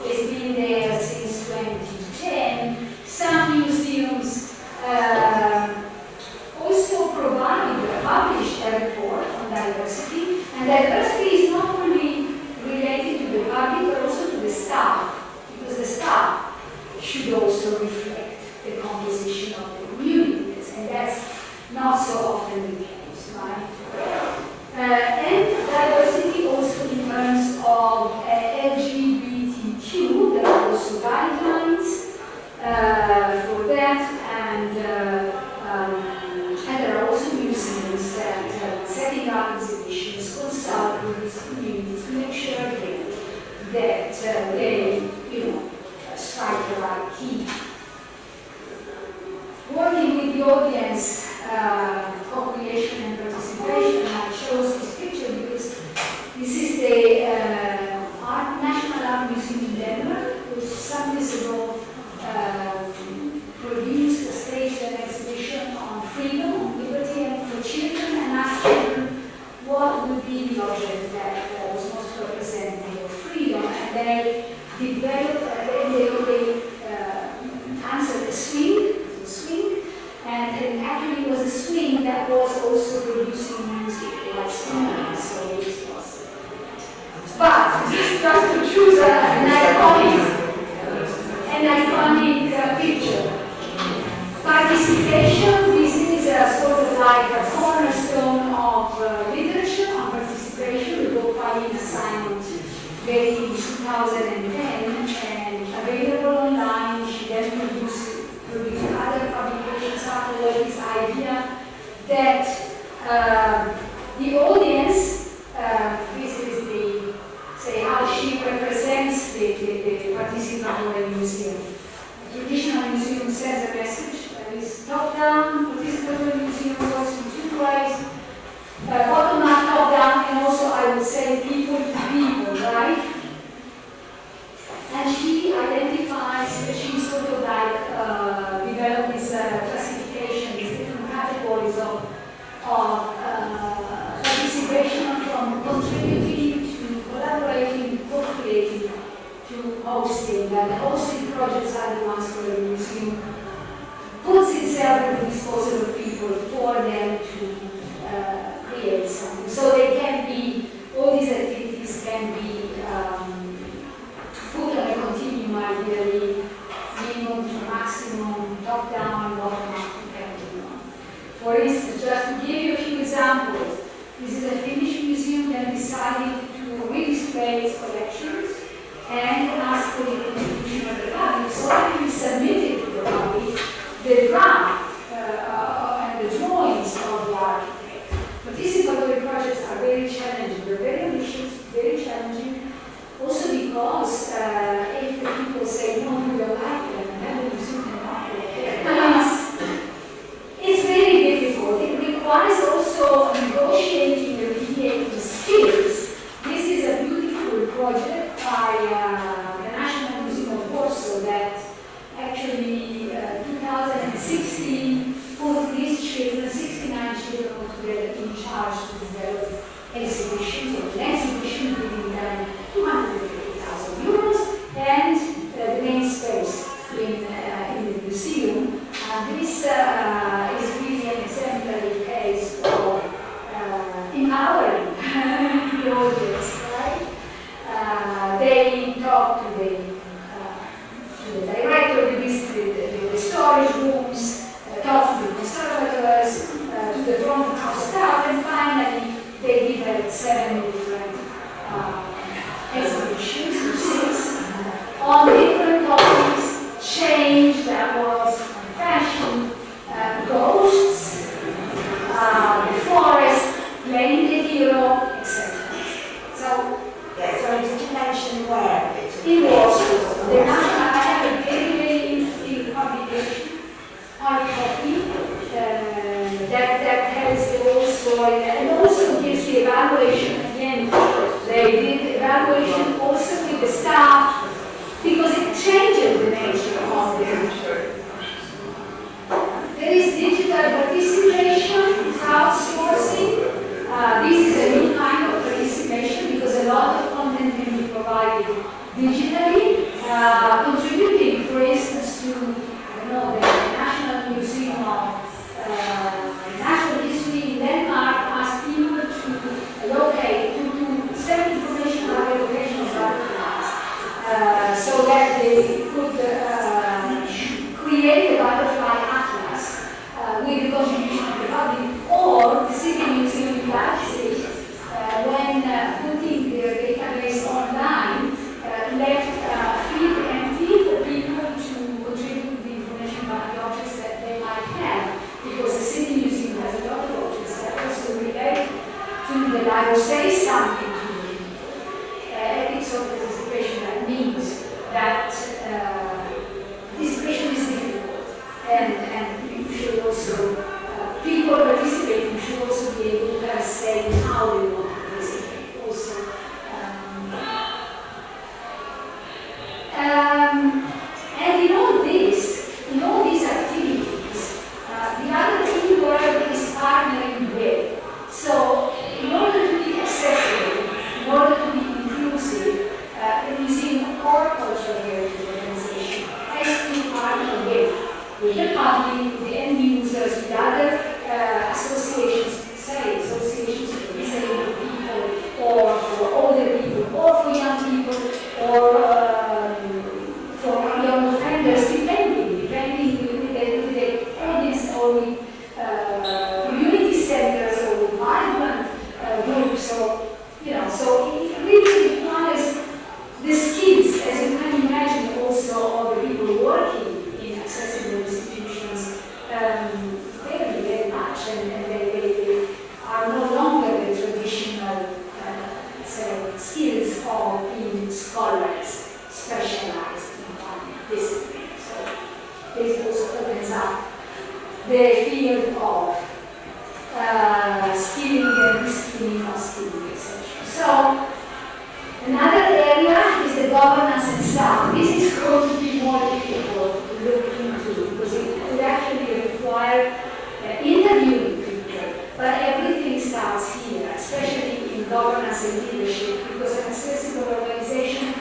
has been there since 2010. Some museums also published a report on diversity, and diversity is not only related to the public but also to the staff, because the staff should also reflect the composition of the community, and that's not so often the case, right? And diversity also in terms of LGBTQ, there are also guidelines for that, and there are also museums that setting up exhibitions, consult with these communities to make sure that they, strike the right key. Working with the audience, co-creation and participation, I chose this picture because this is the National Art Museum in Denmark, which some years ago produced a staged exhibition on freedom, on liberty, and for children, and asked children what would be the object that was most representative of freedom, and they developed, they answered a swing, and actually it was a swing that was also producing music like swinging, so this was. But just to choose an iconic picture. Participation, this is sort of like a cornerstone of literature on participation. The book by Margherita Sani, dated in 2010 and available online. She then produced other publications afterward. This idea that the audience, this is the, say, how she represents the participatory museum. A traditional museum sends a message that is top-down. Participatory museum works in two ways. Bottom-up, top-down, and also I would say people to people, right? And she identifies, she sort of like developed this classification, these different categories of participation, from contributing to collaborating, to co-creating, to hosting. And the hosting projects are the ones where the museum puts itself at the disposal of people for them to create something. So they can be, all these activities can be put on a continuum, ideally, minimum to maximum, top down, bottom up, depending on. For instance, just example, this is a Finnish museum that decided to redisplay its collections and asked for the contribution of the public. So I submitted to the public the draft and the drawings of the architect. Participatory projects are very challenging. They're very ambitious, very challenging. Also because if the people say, no, we don't like them, and then the museum cannot go there. It's very difficult. It requires also negotiating and mediating skills. This is a beautiful project by the National Museum of Warsaw that actually 2016 put these children, 69 children altogether, in charge to develop exhibitions, or an exhibition giving them 250,000 euros and the main space in the museum. This is really an exemplary case of empowering the audience, right? They talk to the director, they visit the storage rooms, talk to the conservators, to the front house staff, and finally they developed 7 different exhibitions, 6, on different topics: change, that was fashion, ghosts, the forest, playing the hero, etc. So, So did you mention where? in Warsaw, the national, I have a very, very interesting publication, hard copy, that tells the whole story and also gives the evaluation again. They did evaluation also with the staff because it changes the nature of the future. There is digital participation, crowdsourcing. This is a new kind of participation because a lot of content can be provided digitally, contributing, for instance, to the National Museum of Natural History in Denmark asked people to locate, to send information about the location of butterflies, so that they could create a butterfly atlas with the contribution of the public, or the City Museum in Leipzig, when putting their database online, left field empty for people to contribute the information about the objects that they might have, because the City Museum has a lot of objects that also relate to the life, or say something to the people. Ethics of participation, that means that participation is difficult, and you should also, people participating should also be able to have a say in how they want to participate. Also, and in all these activities, the other key word is partnering with. So, in order to be accessible, in order to be inclusive, the museum or cultural heritage organization has to partner with the public, with the end users, with other associations, say associations for disabled people, or for older people, or for young people, or for young offenders, depending with the audience, or with community centers, or with migrant groups, or so it really requires the skills, as you can imagine, also of the people working in accessible institutions, very, very much, and they are no longer the traditional skills of being scholars, specialized in one discipline. So this also opens up the field of skilling and reskilling of skilling, etc. So another area is the governance and staff. This is going to be more difficult to look into because it could actually require interviewing people, but everything starts here, especially in governance and leadership, because an accessible organization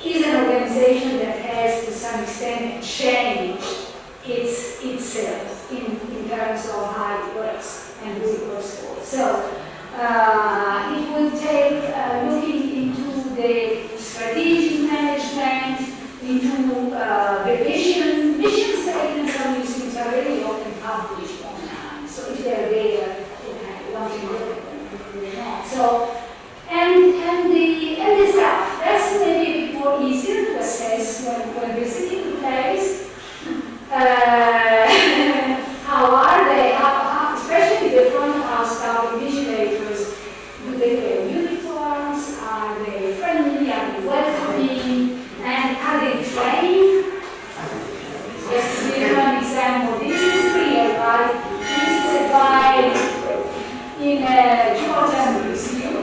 is an organization that has to some extent changed itself in terms of how it works and who it works for. So it will take looking into the strategic management, into the mission statements of museums are very often published online. So if they're there, How are they? Especially the front house staff invigilators, do they wear uniforms? Are they friendly? Are they welcoming? And are they trained? Just to give an example, this is real, right? This is a guy in a Georgian museum,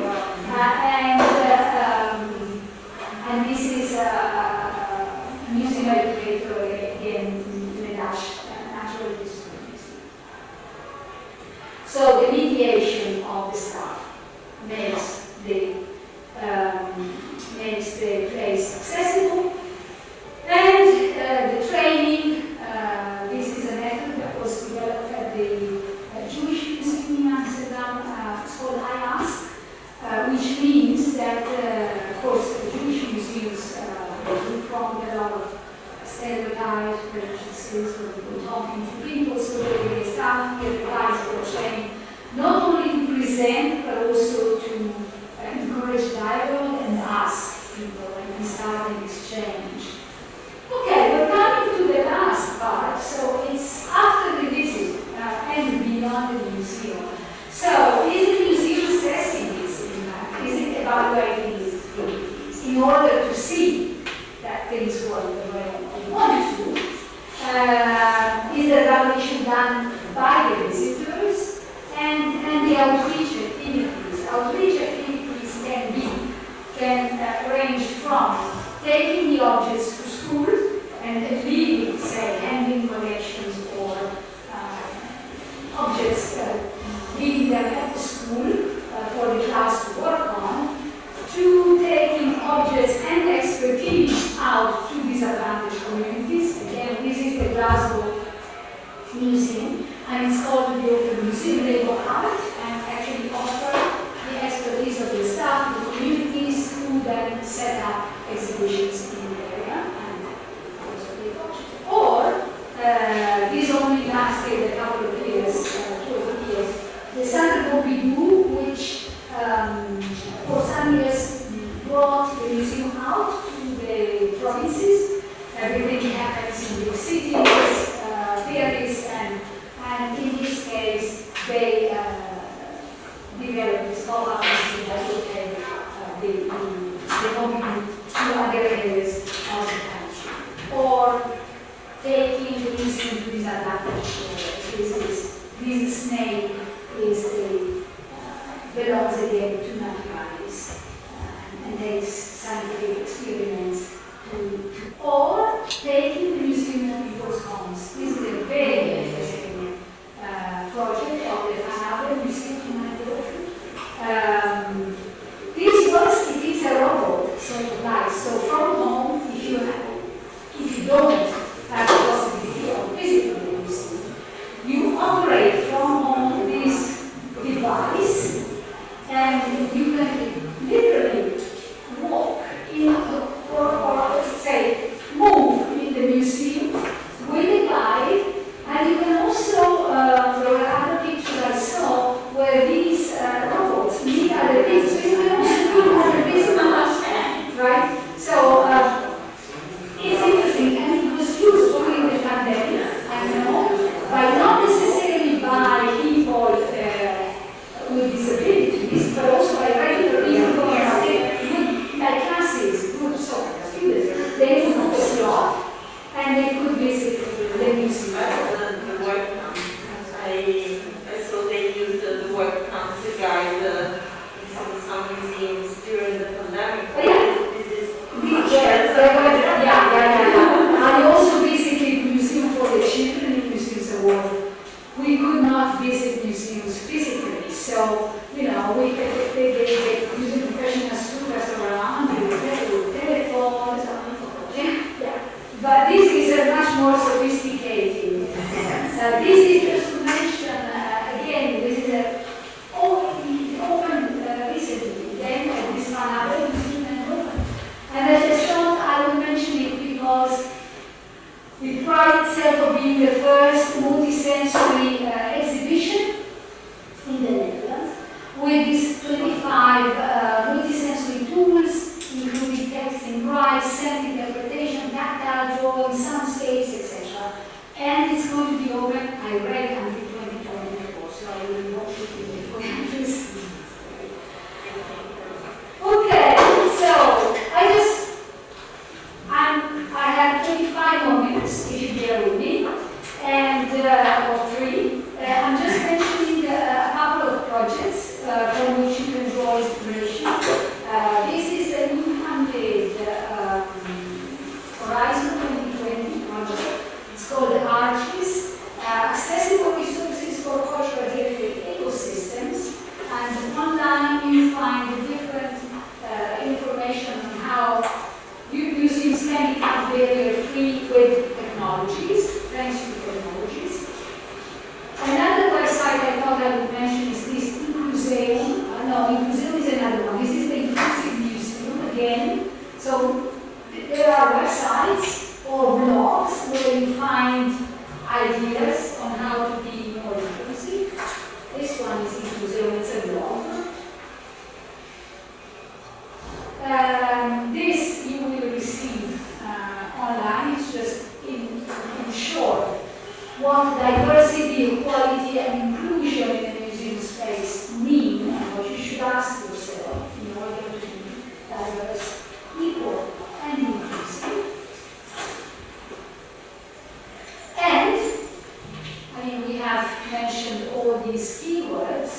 and this is a museum educator again in the natural history museum. So the mediation of the staff makes the place accessible. And the training, this is a method that was developed at the Jewish Museum in Amsterdam. It's called IAS, which means that, of course, the Jewish museums do prompt a lot of stereotypes, prejudices, when talking to people, so they start to get guys for training, not only to present, but also to encourage dialogue and ask people and start an exchange. Okay, we're coming to the last part, so it's after the visit and beyond the museum. So, is the museum assessing its impact? Is it evaluating its activities in order to see that things work the way we want to? Is the evaluation done by the visitors and the outreach activities? Outreach activities can range from taking the objects to school and leaving, say, handling collections or objects, leaving them at the school for the class to work on, to taking objects and expertise out to disadvantaged communities. Again, this is the Glasgow Museum, and it's called the Open Museum. They go out and actually offer the expertise of the staff to the communities who then set up exhibitions in the area. Or, this only lasted a couple of years, 2 or 3 years. The Centre Pompidou, which for some years brought the museum out to the provinces. Everything happens in big cities, theories, and in this case, they developed this pop-up museum that would take the Pompidou to other areas of the country. Or taking the museum to disadvantaged areas. This snake belongs again to naturalists and takes scientific experiments or taking the museum to people's homes. This is a very interesting project of the Fanabel Museum in Manhattan. This works, it is a robot, so it applies. So from home, if you don't have the possibility of visiting the museum, you operate from home this device, and you can literally walk in or say move in the museum with a guide, and you can also there are other pictures I saw where these robots meet other things, so you can also do other business, right? So it's interesting, and it was used during the pandemic, I know, but not necessarily by people with disabilities, but also by regular people like classes, groups of students. They would book a slot and they could visit the museum. The work camp. I saw they used the work camp to guide some museums during the pandemic. This is I also visited Museum for the Children in Museums Award. We could not visit museums physically, so we the museum professionals took us around with telephones. But this is a much more sophisticated. This is just to mention again. This is a open recently. Then this one other museum and open. And I just thought I would mention it because it prides itself of being the first multi-sensory exhibition in the Netherlands with these 25 multi-sensory tools, including text and price, scent interpretation, tactile drawing, soundscapes, etc., And it's going to be open, I read, until 2024, so I will not put it for interest. Okay, so I have 25 more minutes, if you bear with me, and, or 3. I'm just mentioning a couple of projects from which you can draw inspiration. This is a new funded Horizon 2020 project. It's called Arches, Accessible Resources for Cultural Heritage Ecosystems. And online you find different information on how museums can become barrier-free with technologies, thanks to technologies. Another website I thought I would mention is this Incluseum. No, Incluseum is another one. This is the Inclusive Museum again. So there are websites or blogs where you find ideas on how to be more inclusive. This one is Incluseum, it's a blog. This you will receive online. It's just in short what diversity, equality, and inclusion in the museum space mean, and what you should ask yourself in order to be diverse, equal, and inclusive. And, I mean, we have mentioned all these keywords,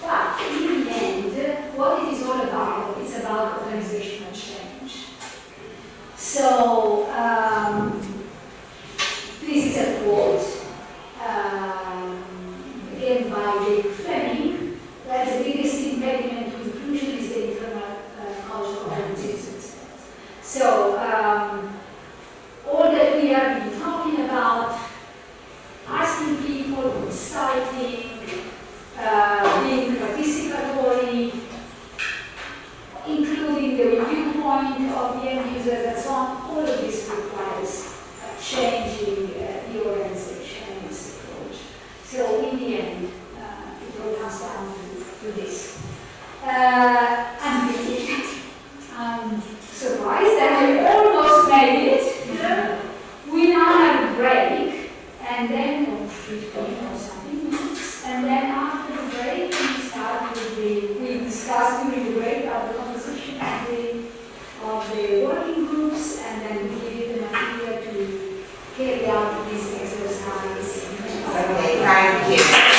but in the end, what it is all about, it's about organizational change. So, this is a quote, again by David Fleming, that the biggest impediment to inclusion is the internal cultural organizations. So, all that we have been talking about, asking people, consulting, being participatory, including the review point of the end users and so on, all of this requires changing the organization and its approach. So in the end, it all comes down to this. I'm surprised that we almost made it. We now have a break, and then 15 or something minutes, and then after the break, we discuss during the break about the composition of the working groups, and then we give you the material to carry out this exercise. Okay, thank you.